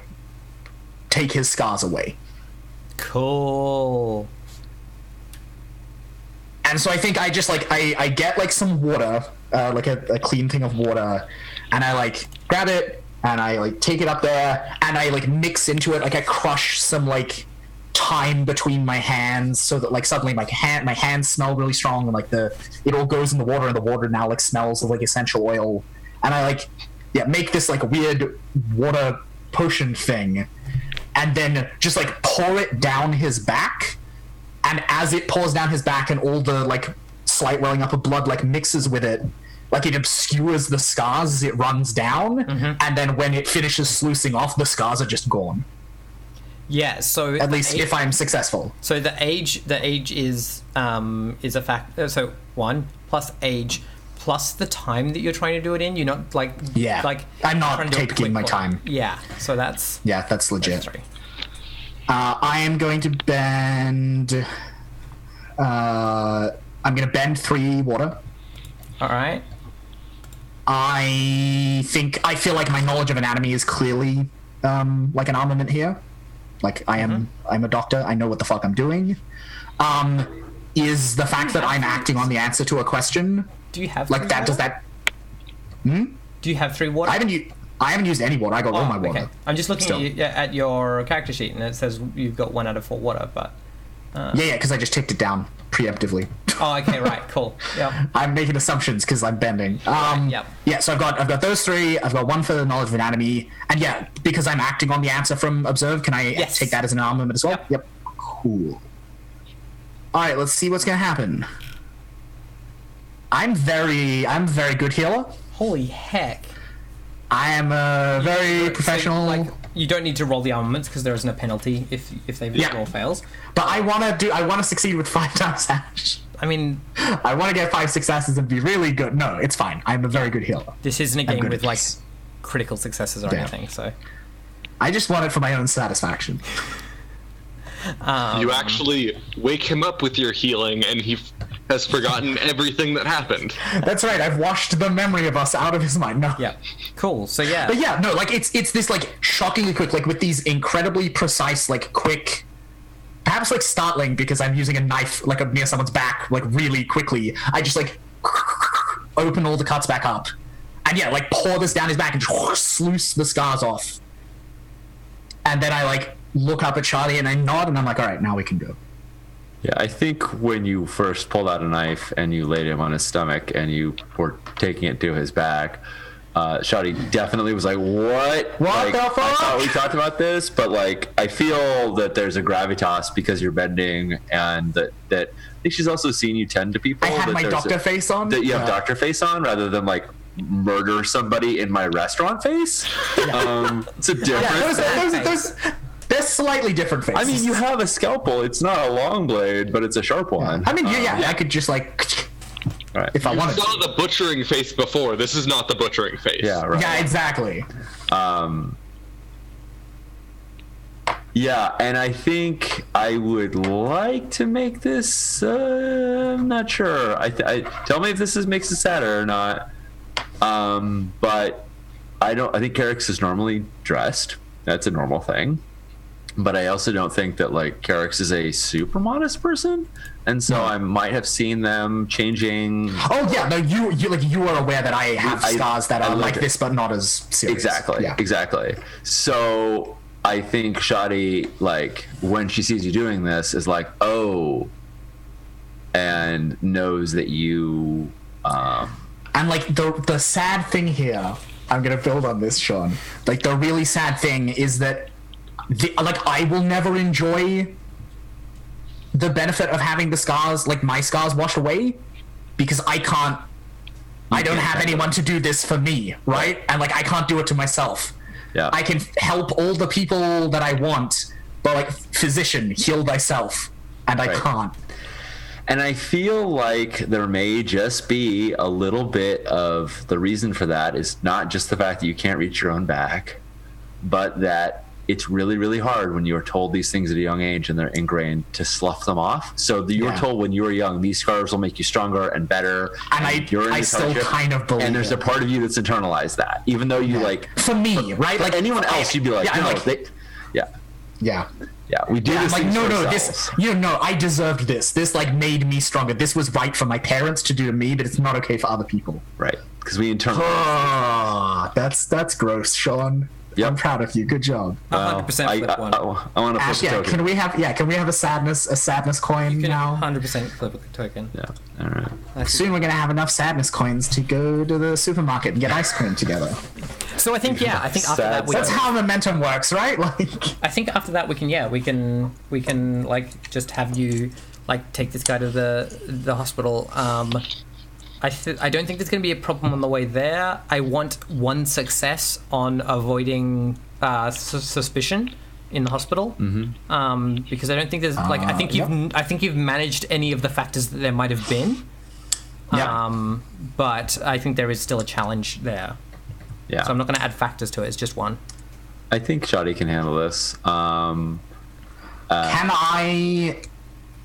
S3: take his scars away.
S1: Cool.
S3: And so I think I just like I get like some water, like a clean thing of water, and I like grab it and I like take it up there and I like mix into it, like I crush some like thyme between my hands so that like suddenly my hands smell really strong, and like it all goes in the water, and the water now like smells of like essential oil, and I like make this like weird water potion thing, and then just like pour it down his back, and as it pours down his back and all the like slight welling up of blood like mixes with it, like it obscures the scars as it runs down, and then when it finishes sluicing off, the scars are just gone.
S1: Yeah, so
S3: at least if I'm successful.
S1: So the age is a fact. So 1 plus age plus the time that you're trying to do it in. You're not like
S3: I'm not taking my time.
S1: Yeah, so that's
S3: legit.
S1: That's
S3: I am going to bend. I'm going to bend 3 water.
S1: All right.
S3: I feel like my knowledge of anatomy is clearly like an armament here. Like I'm a doctor. I know what the fuck I'm doing. Is the fact that I'm acting on the answer to a question?
S1: Do you have
S3: like that? Does that?
S1: Do you have 3 water?
S3: I haven't used any water. I got all my water.
S1: Okay. I'm just looking at your character sheet, and it says you've got 1 out of 4 water, but...
S3: Yeah, because I just ticked it down preemptively.
S1: Oh, okay, right, cool. Yeah.
S3: I'm making assumptions because I'm bending.
S1: Yep.
S3: Yeah, so I've got those 3. I've got 1 for the knowledge of anatomy, and yeah, because I'm acting on the answer from observe, can I take that as an armament as well? Yep. Cool. All right, let's see what's gonna happen. I'm very good healer.
S1: Holy heck.
S3: I am a very professional.
S1: So, you don't need to roll the armaments because there isn't a penalty if they roll fails.
S3: But I want to succeed with 5 times hash.
S1: I mean,
S3: I want to get 5 successes and be really good. No, it's fine. I'm a very good healer.
S1: This isn't a game with critical successes or anything, so
S3: I just want it for my own satisfaction.
S4: You actually wake him up with your healing, and he has forgotten everything that happened.
S3: That's right. I've washed the memory of us out of his mind. No.
S1: Yeah. Cool. So yeah.
S3: But yeah, no, it's this shockingly quick, with these incredibly precise, quick, perhaps startling because I'm using a knife near someone's back really quickly. I just open all the cuts back up, and pour this down his back and just sluice the scars off. And then I look up at Charlie and I nod and I'm like, all right, now we can go.
S2: Yeah, I think when you first pulled out a knife and you laid him on his stomach and you were taking it to his back, Shadi definitely was like, what?
S3: What the fuck?
S2: I thought we talked about this, but I feel that there's a gravitas because you're bending, and that I think she's also seen you tend to people.
S3: I had my doctor face on.
S2: That you have doctor face on rather than murder somebody in my restaurant face. It's a difference.
S3: They're slightly different faces.
S2: I mean, you have a scalpel. It's not a long blade, but it's a sharp one.
S3: I mean, I could just right. If I wanted to.
S4: You saw the butchering face before. This is not the butchering face.
S2: Yeah, right.
S3: Yeah, exactly.
S2: Yeah, and I think I would like to make this. I'm not sure. I tell me if this makes it sadder or not. But I think Carrick's is normally dressed. That's a normal thing. But I also don't think that Carrick's is a super modest person, and so I might have seen them changing.
S3: Oh yeah, no, you are aware that I have scars that are like this, but not as serious.
S2: Exactly. So I think Shadi, when she sees you doing this, is oh, and knows that you.
S3: And the sad thing here, I'm gonna build on this, Sean. The really sad thing is that. I will never enjoy the benefit of having the scars, my scars, washed away, because I don't have anyone to do this for me, right? And I can't do it to myself.
S2: Yeah.
S3: I can help all the people that I want, but physician, heal thyself, and I can't.
S2: And I feel there may just be a little bit of the reason for that is not just the fact that you can't reach your own back, but that it's really, really hard when you're told these things at a young age and they're ingrained to slough them off. So you were told when you were young, these scars will make you stronger and better. And
S3: I still kind of believe.
S2: And there's a part of you that's internalized that, even though you
S3: For me, right?
S2: Anyone else, you'd be like,
S3: Yeah,
S2: we do this.
S3: I deserved this. This like made me stronger. This was right for my parents to do to me, but it's not okay for other people.
S2: Right, because we internalize.
S3: That's gross, Sean. Yep. I'm proud of you. Good job.
S1: 100% flip one.
S2: I want to flip a token.
S3: Can we have a sadness coin now?
S1: 100% flip a token.
S2: Yeah. All right.
S3: Soon we're gonna have enough sadness coins to go to the supermarket and get ice cream together.
S1: So I think after that
S3: that's how momentum works, right?
S1: I think after that we can like just have you like take this guy to the hospital. I don't think there's going to be a problem on the way there. I want one success on avoiding suspicion in the hospital, because I don't think there's I think you've managed any of the factors that there might have been. But I think there is still a challenge there.
S2: Yeah.
S1: So I'm not going to add factors to it. It's just one.
S2: I think Shadi can handle this.
S3: Can I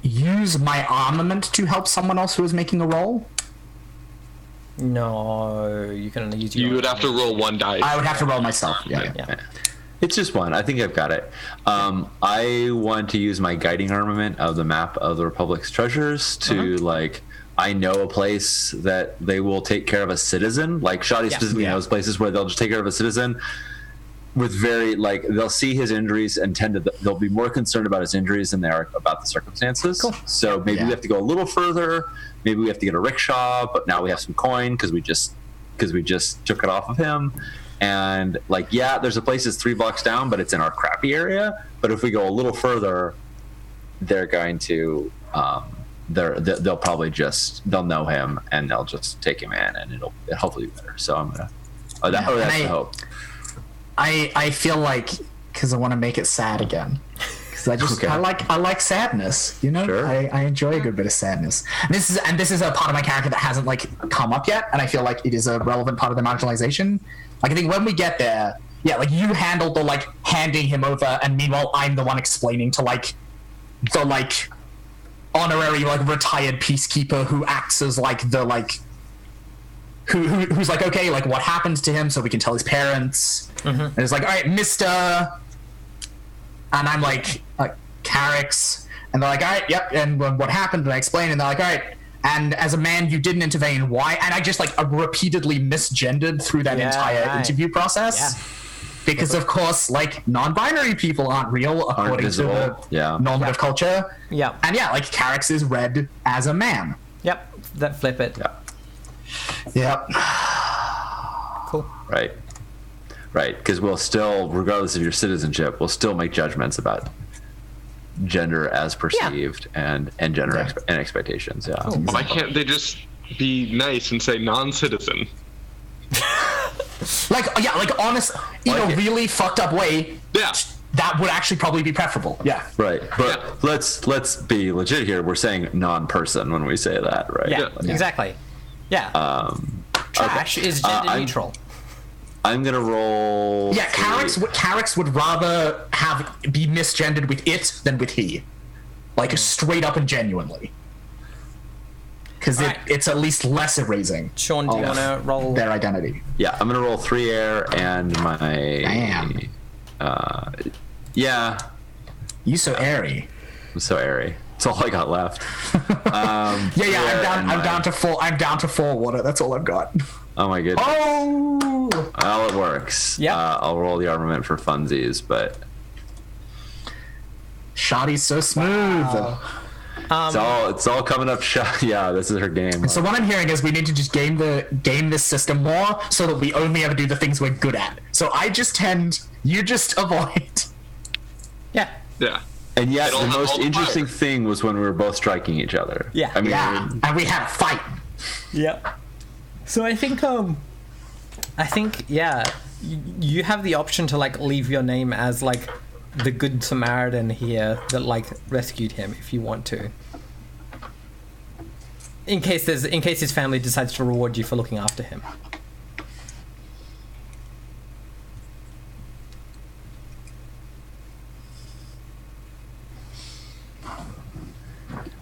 S3: use my armament to help someone else who is making a roll?
S1: No, you can only use your...
S4: You would have to roll one die.
S3: I would have to roll myself. Yeah.
S2: It's just one. I think I've got it. I want to use my guiding armament of the map of the Republic's treasures to I know a place that they will take care of a citizen. Like Shoddy specifically knows places where they'll just take care of a citizen with very like they'll see his injuries and they'll be more concerned about his injuries than they are about the circumstances. Cool. So maybe we have to go a little further. Maybe we have to get a rickshaw, but now we have some coin because we just took it off of him. And like, yeah, there's a place that's 3 blocks down, but it's in our crappy area. But if we go a little further, they're going to, they'll probably they'll know him and they'll just take him in, and it'll hopefully be better. So I'm gonna. That's the hope.
S3: I feel like because I want to make it sad again. Because I like sadness, you know.
S2: Sure.
S3: I enjoy a good bit of sadness. And this is a part of my character that hasn't like come up yet, and I feel like it is a relevant part of the marginalization. Like I think when we get there, like you handled the like handing him over, and meanwhile I'm the one explaining to like the like honorary like retired peacekeeper who acts as like the like who's like, okay, like what happened to him so we can tell his parents. And it's like, all right, Mr. And I'm like Carrick's, and they're like, all right, yep, and what happened, and I explain, and they're like, all right, and as a man you didn't intervene, why? And I just like repeatedly misgendered through that entire interview process, because of course like non-binary people aren't real according to the normative culture, and like Carrick's is read as a man.
S1: That flip it. Cool.
S2: Right, because we'll still, regardless of your citizenship, we'll still make judgments about gender as perceived and gender and expectations.
S1: Cool.
S4: Why can't they just be nice and say non-citizen?
S3: like honest, in a really fucked up way. That would actually probably be preferable.
S2: Right, but let's be legit here. We're saying non-person when we say that, right?
S1: Exactly. Trash is gender neutral.
S2: I'm gonna roll.
S3: Carrick's would rather be misgendered with it than with he, like straight up and genuinely, because it's at least less erasing.
S1: Sean, do you want to roll
S3: their identity?
S2: Yeah, I'm gonna roll 3 air and my.
S3: Damn. You so airy.
S2: I'm so airy. That's all I got left.
S3: I'm down to 4. I'm down to 4 water. That's all I've got.
S2: Oh my goodness.
S3: Oh.
S2: Well, it works. I'll roll the armament for funsies, but
S3: Shoddy's so smooth.
S2: It's all coming up. This is her game.
S3: So what I'm hearing is we need to just game this system more so that we only ever do the things we're good at. So I just tend, you just avoid.
S4: Yeah.
S2: And yet the most interesting thing was when we were both striking each other.
S3: And we had a fight.
S1: So I think you have the option to like leave your name as like the good Samaritan here that like rescued him if you want to. In case his family decides to reward you for looking after him.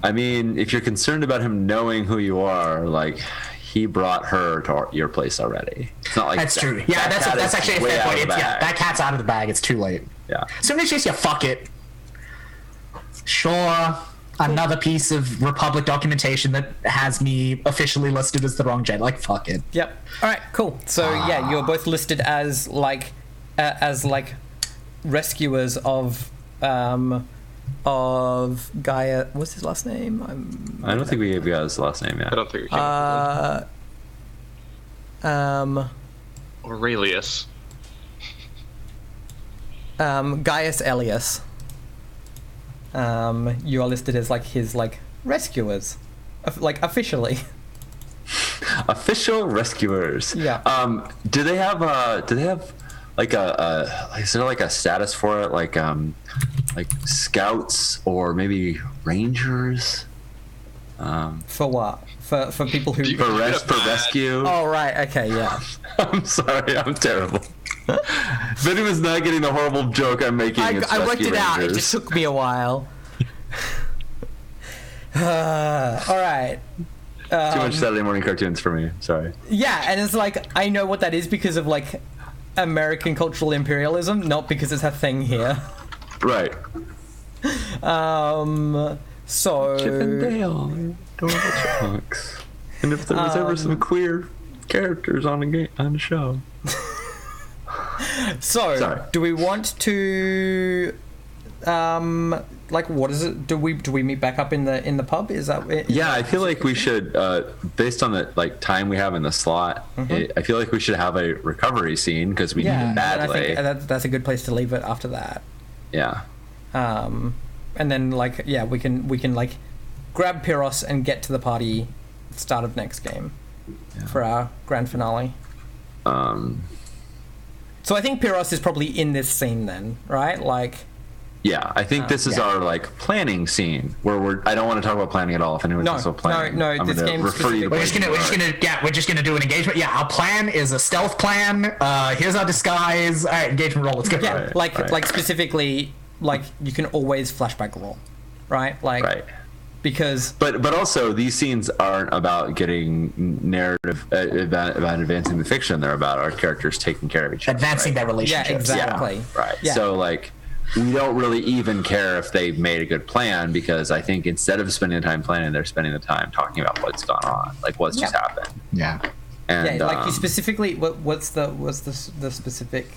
S2: I mean, if you're concerned about him knowing who you are, like he brought her to your place already. It's not like
S3: that's true. Yeah, that's actually a fair point. That cat's out of the bag. It's too late.
S2: Yeah.
S3: So in this case, fuck it. Sure, another piece of Republic documentation that has me officially listed as the wrong gender. Like, fuck it.
S1: Yep. All right. Cool. So you're both listed as rescuers of Gaia. What's his last name?
S2: I don't think we gave Gaia's last name yet.
S4: I don't think we can. Aurelius.
S1: Gaius Elias. You are listed as like his like rescuers, like officially.
S2: Official rescuers.
S1: Yeah.
S2: Do they have like is there like a status for it, like scouts or maybe rangers?
S1: For what? For people who
S2: for rescue.
S1: Oh right, okay, yeah.
S2: I'm sorry, I'm terrible. If anyone's not getting the horrible joke I'm making,
S1: I worked it out. It just took me a while. All right.
S2: Too much Saturday morning cartoons for me. Sorry.
S1: Yeah, and it's like I know what that is because of like American cultural imperialism, not because it's a thing here.
S2: Right.
S1: So
S2: Chip and Dale, adorable chipmunks. And if there was ever some queer characters on a show.
S1: So,
S2: Sorry.
S1: do we want to, what is it? Do we meet back up in the pub? Is that it?
S2: Yeah, I feel like we should, based on the time we have in the slot, I feel like we should have a recovery scene because we need it badly.
S1: I think that's a good place to leave it after that.
S2: Yeah.
S1: And then we can grab Pyros and get to the party at the start of next game for our grand finale. So I think Pyros is probably in this scene then, right?
S2: Yeah, I think this is our planning scene where I don't want to talk about planning at all. If anyone's also planning,
S1: no, this game
S3: we're just gonna do an engagement. Yeah, our plan is a stealth plan. Here's our disguise. All right, engagement roll. Let's go.
S1: Yeah, like specifically, you can always flashback roll, right?
S2: Right.
S1: Because
S2: but also these scenes aren't about getting narrative about advancing the fiction. They're about our characters taking care of each other,
S3: advancing their relationships.
S1: Yeah, exactly.
S2: Yeah, right.
S1: Yeah.
S2: So we don't really even care if they've made a good plan, because I think instead of spending the time planning, they're spending the time talking about what's gone on, what's just happened.
S3: Yeah.
S2: And
S1: you specifically, what's the specific?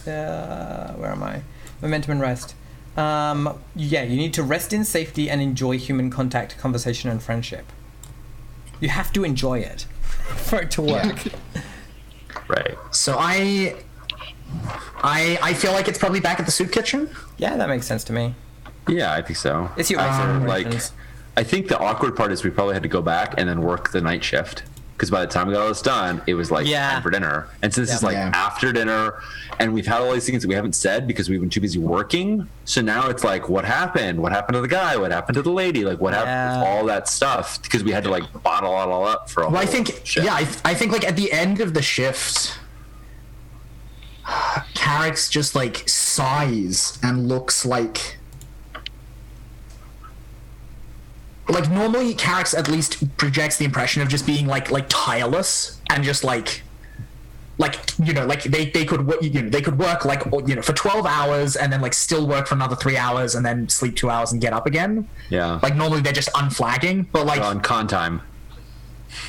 S1: Where am I? Momentum and rest. You need to rest in safety and enjoy human contact, conversation, and friendship. You have to enjoy it for it to work.
S3: Yeah.
S2: Right.
S3: So I feel like it's probably back at the soup kitchen.
S1: Yeah, that makes sense to me.
S2: Yeah, I think so.
S1: It's your
S2: I think the awkward part is we probably had to go back and then work the night shift, because by the time we got all this done, it was time for dinner. And since it's after dinner, and we've had all these things that we haven't said because we've been too busy working, so now it's what happened? What happened to the guy? What happened to the lady? What happened? All that stuff, because we had to bottle it all up for a whole shift.
S3: I think at the end of the shift, Carrick's just sighs and looks like normally Carrick's at least projects the impression of just being tireless and just they could work for 12 hours and then still work for another 3 hours and then sleep 2 hours and get up again.
S2: Yeah.
S3: Normally they're just unflagging, but
S2: on con time.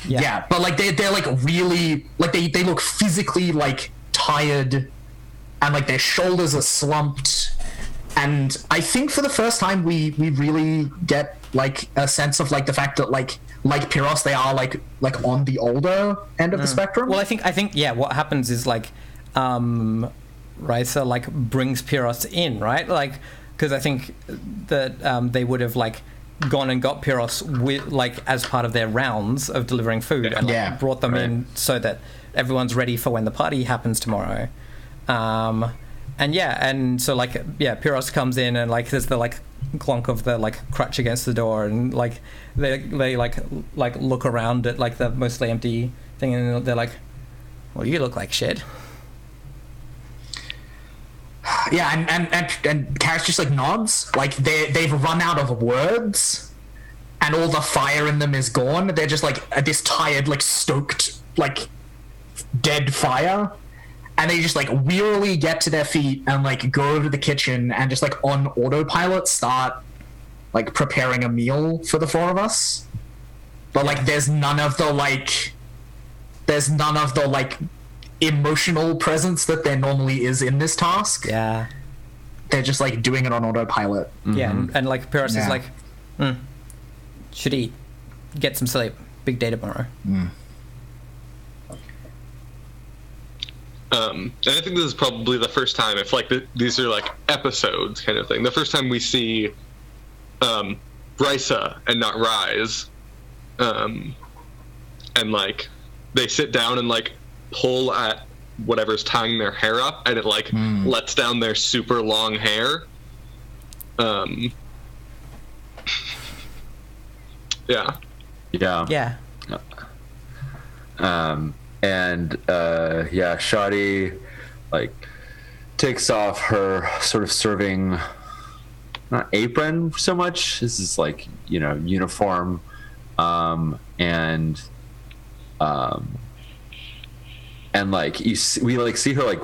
S3: Yeah, but they're really they look physically tired, and their shoulders are slumped, and I think for the first time we really get a sense of the fact that like Pyros, they are on the older end of the spectrum.
S1: Well, I think what happens is Risa brings Pyros in, right? Because I think that they would have gone and got Pyros with as part of their rounds of delivering food and brought them in so that everyone's ready for when the party happens tomorrow. And so Pyros comes in and there's the clonk of the crutch against the door, and they look around at the mostly empty thing, and they're well, you look like shit.
S3: Yeah, and Karis just nods, they've run out of words, and all the fire in them is gone. They're just this tired, stoked, dead fire, and they just wearily get to their feet and go over to the kitchen and just on autopilot start preparing a meal for the four of us. But there's none of the emotional presence that there normally is in this task.
S1: Yeah,
S3: they're just doing it on autopilot.
S1: Yeah, and Pyros is should eat, get some sleep, big day tomorrow.
S4: And I think this is probably the first time, if these are episodes kind of thing, the first time we see Risa and not Rise, and they sit down and pull at whatever's tying their hair up, and it lets down their super long hair. Yeah.
S2: Shadi takes off her sort of serving, not apron so much, this is uniform, and we see her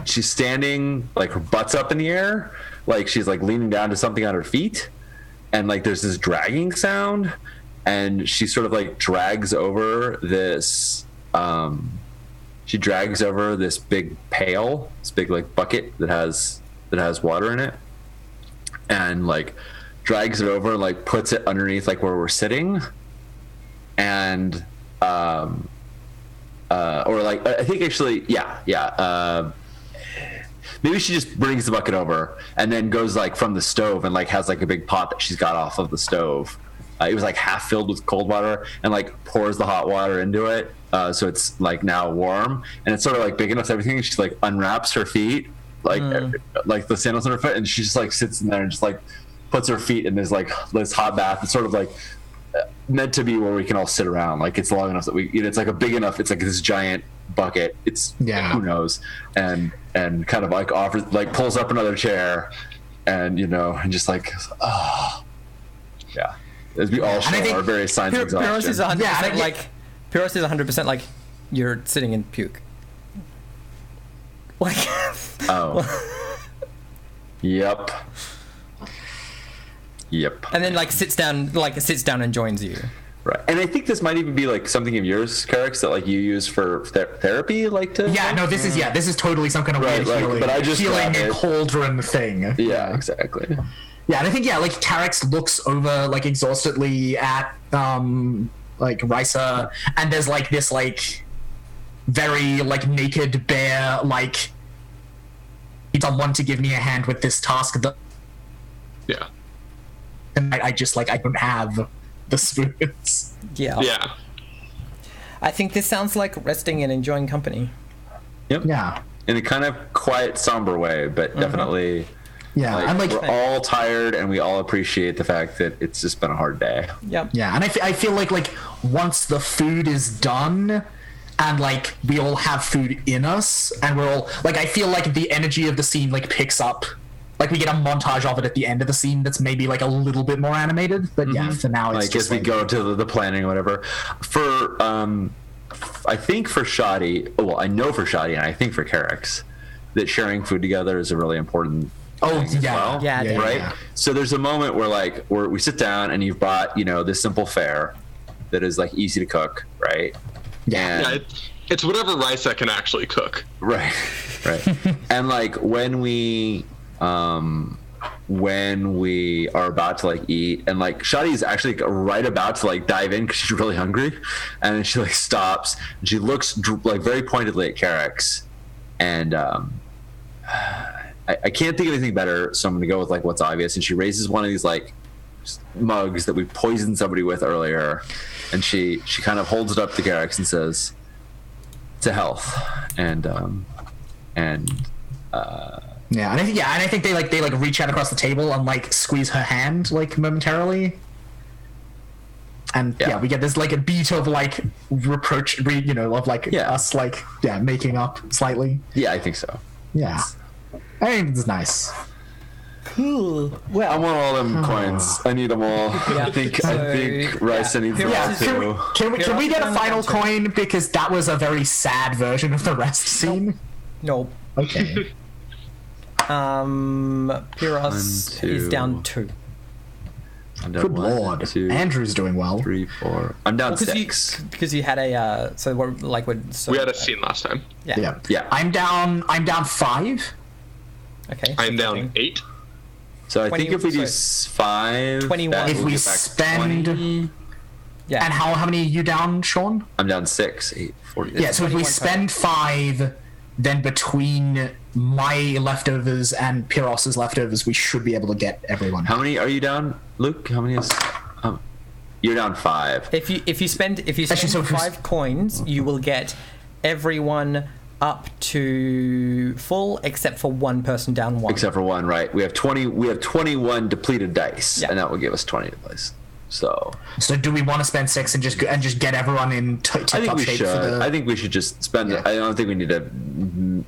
S2: she's standing her butt's up in the air, she's leaning down to something on her feet, and like there's this dragging sound, and she sort of like drags over this big pail, this big like bucket that has water in it, and like drags it over and like puts it underneath like where we're sitting, and or like I think actually maybe she just brings the bucket over and then goes like from the stove and like has like a big pot that she's got off of the stove. It was like half filled with cold water, and like pours the hot water into it, so it's like now warm, and it's sort of like big enough for everything. She like unwraps her feet, like the sandals on her foot, and she just like sits in there and just like puts her feet in this like this hot bath. It's sort of like meant to be where we can all sit around. Like it's long enough that we, it's like a big enough. It's like this giant bucket. It's who knows, and kind of like offers, like pulls up another chair, and and just like as we all show our various signs of exhaustion.
S1: Pyros is 100% like Pyros is 100% like you're sitting in puke. Like
S2: Yep.
S1: And then like sits down and joins you.
S2: Right. And I think this might even be like something of yours, Carix, that like you use for therapy, like to.
S3: Yeah. No. This is totally some kind of weird healing.
S2: But I just
S3: healing a cauldron thing.
S2: Yeah. Exactly.
S3: Yeah, and I think like Carix looks over like exhaustedly at like Risa, and there's like this like very like naked bear like you don't want to give me a hand with this task.
S4: Yeah.
S3: And I just like I don't have the spoons.
S1: Yeah.
S4: Yeah.
S1: I think this sounds like resting and enjoying company.
S2: Yep.
S3: Yeah.
S2: In a kind of quiet, somber way, but definitely.
S3: Yeah, I'm like
S2: we're all tired, and we all appreciate the fact that it's just been a hard day.
S1: Yep.
S3: Yeah, and I feel like once the food is done, and like we all have food in us, and we're all like, I feel like the energy of the scene like picks up. Like we get a montage of it at the end of the scene that's maybe like a little bit more animated, but yeah, for now it's
S2: like
S3: just
S2: as we go to the planning or whatever. For I think for Shoddy, well, I know for Shoddy, and I think for Carix, that sharing food together is a really important.
S3: Right?
S2: So there's a moment where we sit down and you've brought this simple fare that is like easy to cook, right?
S4: It's whatever Risa can actually cook,
S2: right. And like when we are about to like eat, and like Shadi is actually right about to like dive in because she's really hungry, and then she like stops and she looks like very pointedly at Carix, and I can't think of anything better, so I'm gonna go with like what's obvious. And she raises one of these like mugs that we poisoned somebody with earlier, and she kind of holds it up to Carix and says, "To health." And
S3: I think they reach out across the table and like squeeze her hand like momentarily. And we get this like a beat of like reproach, of like us like making up slightly.
S2: Yeah, I think so.
S3: Yeah. I think it's nice.
S1: Cool. Well,
S2: I want all them coins. I need them all.
S1: Yeah.
S2: I think Risa needs them all too.
S3: Can we get a final coin, because that was a very sad version of the rest scene?
S1: Nope.
S3: Okay.
S1: Pyros is down 2.
S2: I'm down
S3: Good
S2: 1,
S3: lord.
S2: 2,
S3: Andrew's doing well.
S2: 3, 4. I'm down 6.
S1: Because you had a
S4: we had a scene last time.
S3: Yeah.
S2: I'm
S3: down 5.
S1: Okay.
S4: I'm down 8.
S2: So I think if we do 5,
S1: 21.
S3: If we spend
S2: 20.
S1: Yeah.
S3: And how many are you down, Sean?
S2: I'm down 6, 8, 40.
S3: Yeah, so if we spend 5, then between my leftovers and Pyros's leftovers, we should be able to get everyone.
S2: How many are you down, Luke? How many is? You're down 5.
S1: If you spend 5 coins, you will get everyone up to full except for one person down 1.
S2: Except for one, right? We have 20. We have 21 depleted dice, and that will give us 20 to place. So
S3: do we want to spend 6 and just get everyone in tip-top shape?
S2: I think we should just spend. I don't think we need to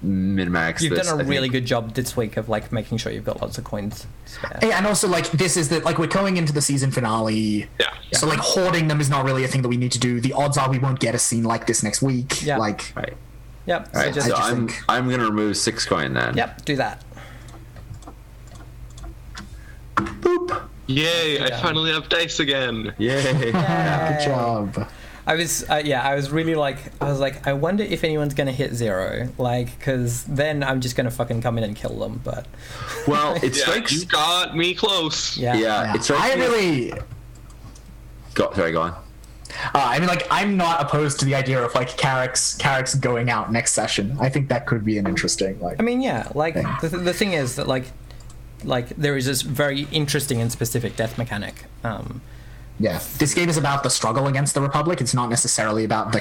S2: min-max.
S1: You've done a really good job this week of like making sure you've got lots of coins spare.
S3: Yeah, and also like this is we're going into the season finale.
S4: Yeah.
S3: So like hoarding them is not really a thing that we need to do. The odds are we won't get a scene like this next week.
S1: Yeah.
S3: Like.
S2: Right.
S1: Yep.
S2: All right. So I'm gonna remove 6 coin then.
S1: Yep. Do that.
S2: Boop.
S4: Yay! I finally have dice again.
S2: Yay!
S3: Good job.
S1: I was really like, I wonder if anyone's gonna hit 0, like, because then I'm just gonna fucking come in and kill them. But
S2: well, it strikes.
S4: You got me close.
S2: Yeah. It strikes. Go on.
S3: I mean, like, I'm not opposed to the idea of like Carrick's going out next session. I think that could be an interesting, like.
S1: I mean, yeah, like the thing is that like there is this very interesting and specific death mechanic.
S3: Yeah, this game is about the struggle against the Republic. It's not necessarily about the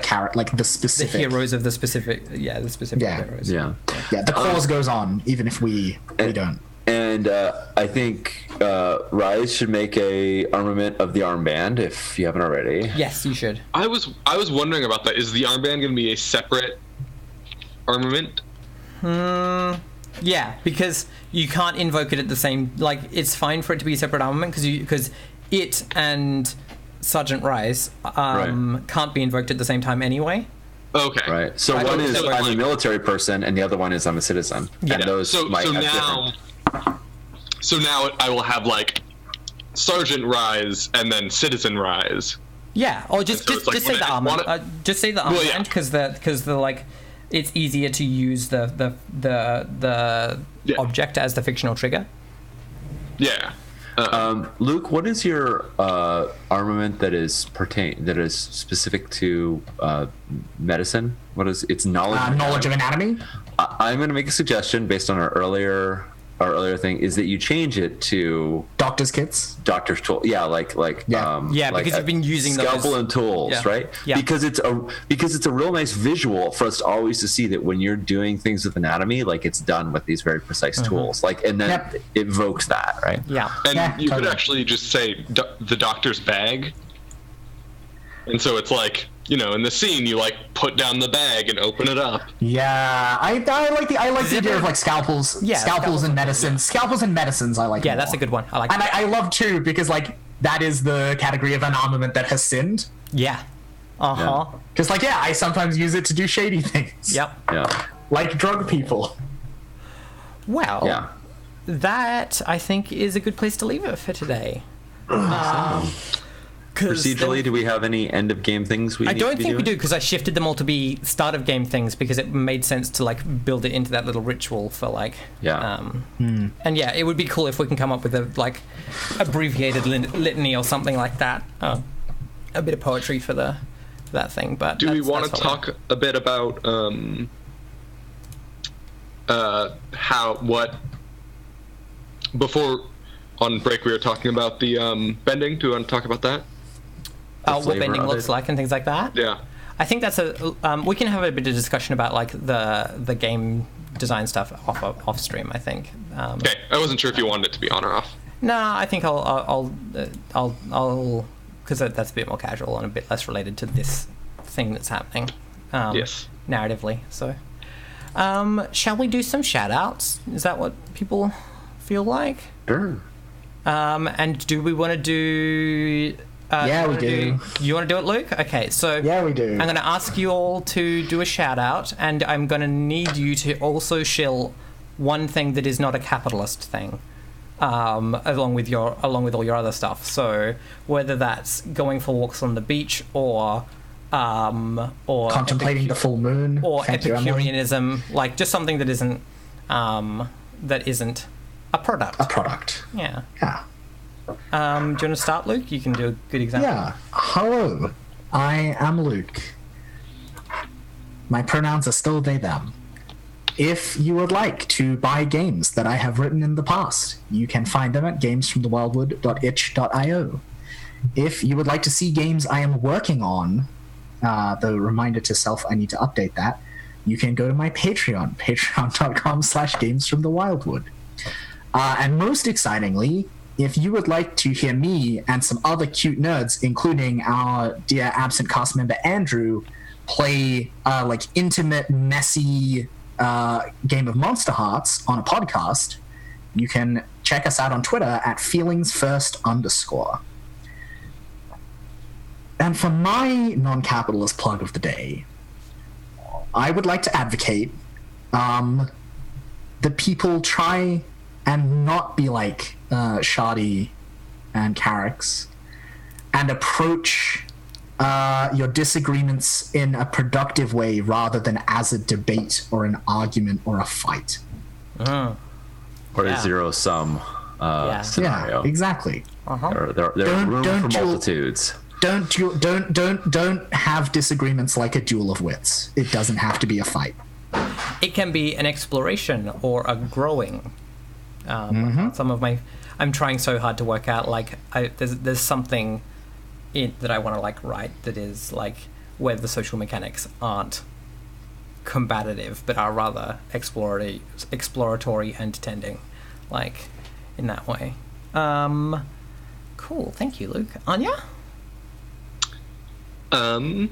S3: the specific...
S1: The heroes of the specific heroes.
S2: Yeah.
S3: The cause goes on, even if we don't.
S2: And I think Rise should make a armament of the armband, if you haven't already.
S1: Yes, you should.
S4: I was wondering about that. Is the armband going to be a separate armament?
S1: Yeah, because you can't invoke it at the same... Like, it's fine for it to be a separate armament, because it and Sergeant Rise can't be invoked at the same time anyway.
S4: Okay.
S2: Right. So one is I'm a military person, and the other one is I'm a citizen.
S1: Yeah.
S2: And those might have different...
S4: So now I will have, like, Sergeant Rise and then Citizen Rise.
S1: Yeah, or just say the armament. Just say the armament, because the like... It's easier to use the object as the fictional trigger.
S4: Yeah.
S2: Luke, what is your armament that is specific to medicine? What is its knowledge?
S3: Knowledge of anatomy.
S2: I'm going to make a suggestion based on our earlier thing. Is that you change it to
S3: doctor's kits,
S2: doctor's tool? Yeah, like
S1: because you've been using
S2: scalpel
S1: those...
S2: and tools, right? Yeah. Because it's a real nice visual for us always to see that when you're doing things with anatomy, like it's done with these very precise tools, like, and then it evokes that, right?
S1: Yeah.
S4: And you could actually just say the doctor's bag, and so it's like, you know, in the scene, you like put down the bag and open it up.
S3: Yeah, I like the idea of like scalpels, scalpels and medicines, scalpels and medicines. I like.
S1: Yeah, that's a good one. I like.
S3: And I love too because like that is the category of an armament that has sinned.
S1: Yeah.
S3: Because I sometimes use it to do shady things.
S1: Yep.
S2: Yeah.
S3: Like drug people.
S1: Well, that I think is a good place to leave it for today.
S2: Procedurally, do we have any end of game things
S1: I don't think we do, because I shifted them all to be start of game things because it made sense to like build it into that little ritual for like and it would be cool if we can come up with a like abbreviated litany or something like that, a bit of poetry for that thing. But
S4: do we want to talk a bit about before on break we were talking about the bending? Do we want to talk about that?
S1: What bending looks like and things like that.
S4: Yeah,
S1: I think that's we can have a bit of discussion about like the game design stuff off stream. I think.
S4: Okay, I wasn't sure if you wanted it to be on or off.
S1: No, I think I'll because that's a bit more casual and a bit less related to this thing that's happening.
S4: Yes.
S1: Narratively. So, shall we do some shout outs? Is that what people feel like?
S2: Sure.
S1: And do we want to do?
S3: We do.
S1: You want to do it, Luke? Okay, so
S3: yeah, we do.
S1: I'm going to ask you all to do a shout out, and I'm going to need you to also shill one thing that is not a capitalist thing, along with all your other stuff. So whether that's going for walks on the beach or
S3: contemplating the full moon
S1: or Epicureanism, like just something that isn't a product.
S3: A product.
S1: Yeah.
S3: Yeah.
S1: Do you want to start, Luke? You can do a good example.
S3: Yeah. Hello. I am Luke. My pronouns are still they, them. If you would like to buy games that I have written in the past, you can find them at gamesfromthewildwood.itch.io. If you would like to see games I am working on, the reminder to self, I need to update that, you can go to my Patreon, patreon.com/gamesfromthewildwood. And most excitingly, if you would like to hear me and some other cute nerds, including our dear absent cast member Andrew, play like intimate, messy game of Monster Hearts on a podcast, you can check us out on Twitter at feelingsfirst_. And for my non-capitalist plug of the day, I would like to advocate that people try and not be like Shardy and Carrick's, and approach your disagreements in a productive way rather than as a debate or an argument or a fight.
S2: Or a zero-sum scenario.
S3: Yeah, exactly.
S2: There are room for multitudes.
S3: Don't have disagreements like a duel of wits. It doesn't have to be a fight.
S1: It can be an exploration or a growing. I'm trying so hard to work out, like, there's something that I want to, like, write that is, like, where the social mechanics aren't combative, but are rather exploratory and tending, like, in that way. Cool, thank you, Luke. Anya?
S4: I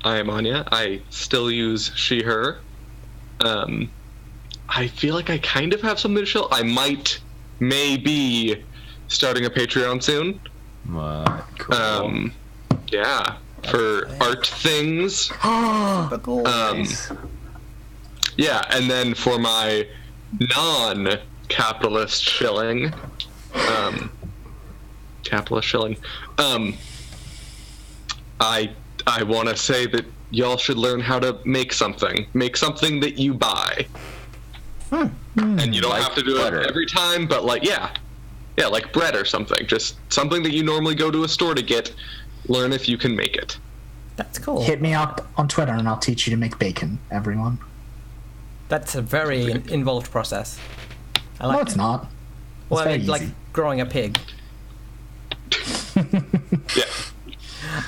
S4: am Anya. I still use she, her. I feel like I kind of have something to show. I maybe starting a Patreon soon.
S2: What? Cool.
S4: Yeah, for art things. Yeah, and then for my non-capitalist shilling, I want to say that y'all should learn how to make something. Make something that you buy. And you don't have to do it every time, but like, yeah, like bread or something. Just something that you normally go to a store to get. Learn if you can make it.
S1: That's cool.
S3: Hit me up on Twitter and I'll teach you to make bacon, everyone.
S1: That's a very involved process.
S3: No, it's not.
S1: Well, I mean, like growing a pig.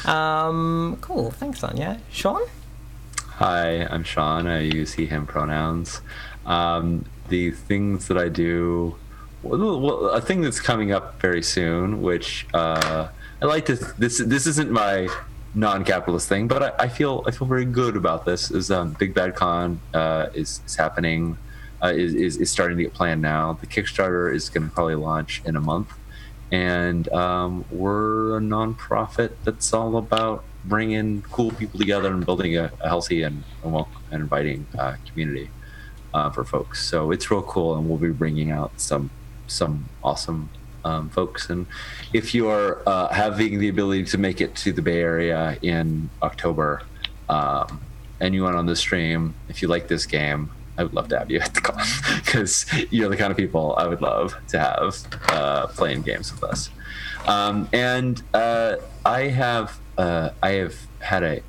S4: Yeah.
S1: Cool. Thanks, Anya. Sean?
S2: Hi, I'm Sean. I use he, him pronouns. The things that I do, well, a thing that's coming up very soon, which I like to. This isn't my non-capitalist thing, but I feel very good about this. Is Big Bad Con is happening, is starting to get planned now. The Kickstarter is going to probably launch in a month, and we're a non-profit that's all about bringing cool people together and building a healthy and inviting community for folks. So it's real cool, and we'll be bringing out some awesome folks. And if you are having the ability to make it to the Bay Area in October, and you went on the stream, if you like this game, I would love to have you at the con, because you're the kind of people I would love to have playing games with us. And I have had a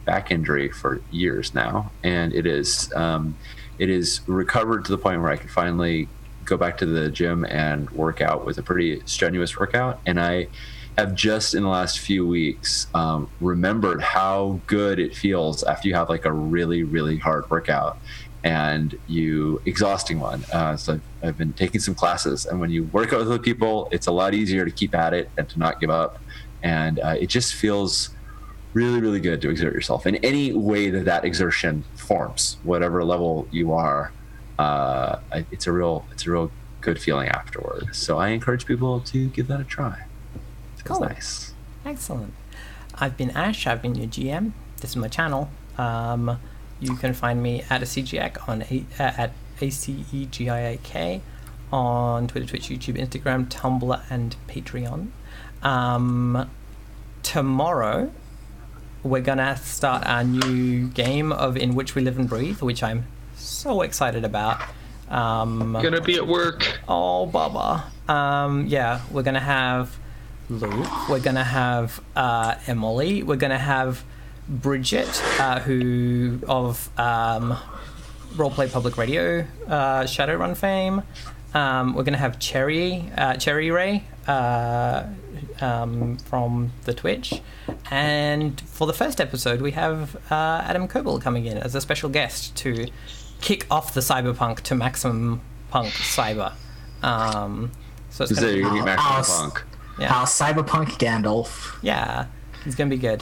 S2: back injury for years now, and it is recovered to the point where I can finally go back to the gym and work out with a pretty strenuous workout. And I have just in the last few weeks remembered how good it feels after you have like a really, really hard workout and you exhausting one. So I've been taking some classes, and when you work out with other people, it's a lot easier to keep at it and to not give up. And it just feels really, really good to exert yourself in any way that exertion forms, whatever level you are. It's a real good feeling afterward. So I encourage people to give that a try. It's
S1: cool.
S2: Nice.
S1: Excellent. I've been Ash. I've been your GM. This is my channel. You can find me at ACEGIAC at ACEGIAK on Twitter, Twitch, YouTube, Instagram, Tumblr, and Patreon. Tomorrow, we're gonna start our new game of In Which We Live and Breathe, which I'm so excited about.
S4: Gonna be at work.
S1: Oh, Baba. Yeah, we're gonna have Luke. We're gonna have Emily. We're gonna have Bridget, who of Roleplay Public Radio, Shadowrun fame. We're gonna have Cherry Ray from the Twitch, and for the first episode, we have Adam Coble coming in as a special guest to kick off the cyberpunk to maximum punk cyber. So it's
S2: gonna be maximum punk.
S3: Yeah. Our cyberpunk Gandalf.
S1: Yeah, it's gonna be good.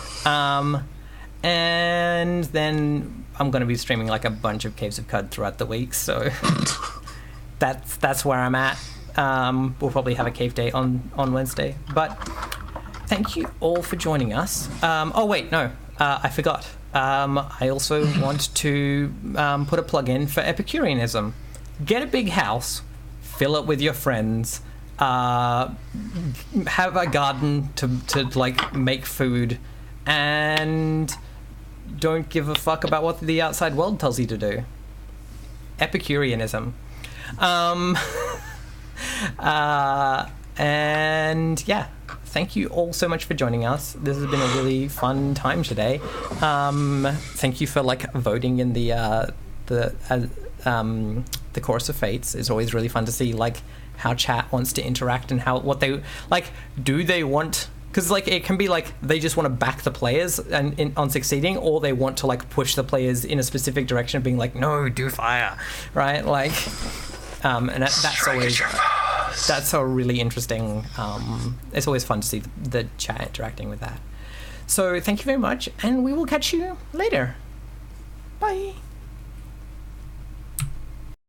S1: And then I'm gonna be streaming like a bunch of Caves of Cud throughout the week, so that's where I'm at. We'll probably have a cave day on Wednesday. But thank you all for joining us. Oh wait, no, I forgot. I also want to put a plug in for Epicureanism. Get a big house, fill it with your friends, have a garden to like make food, and don't give a fuck about what the outside world tells you to do. Epicureanism. And yeah, thank you all so much for joining us. This has been a really fun time today. Thank you for like voting in the Chorus of Fates. It's always really fun to see like how chat wants to interact and what they like. Do they want? Because like it can be like they just want to back the players on succeeding, or they want to like push the players in a specific direction, being like, no, do fire, right? Like, and that's a really interesting. It's always fun to see the chat interacting with that. So thank you very much, and we will catch you later. Bye.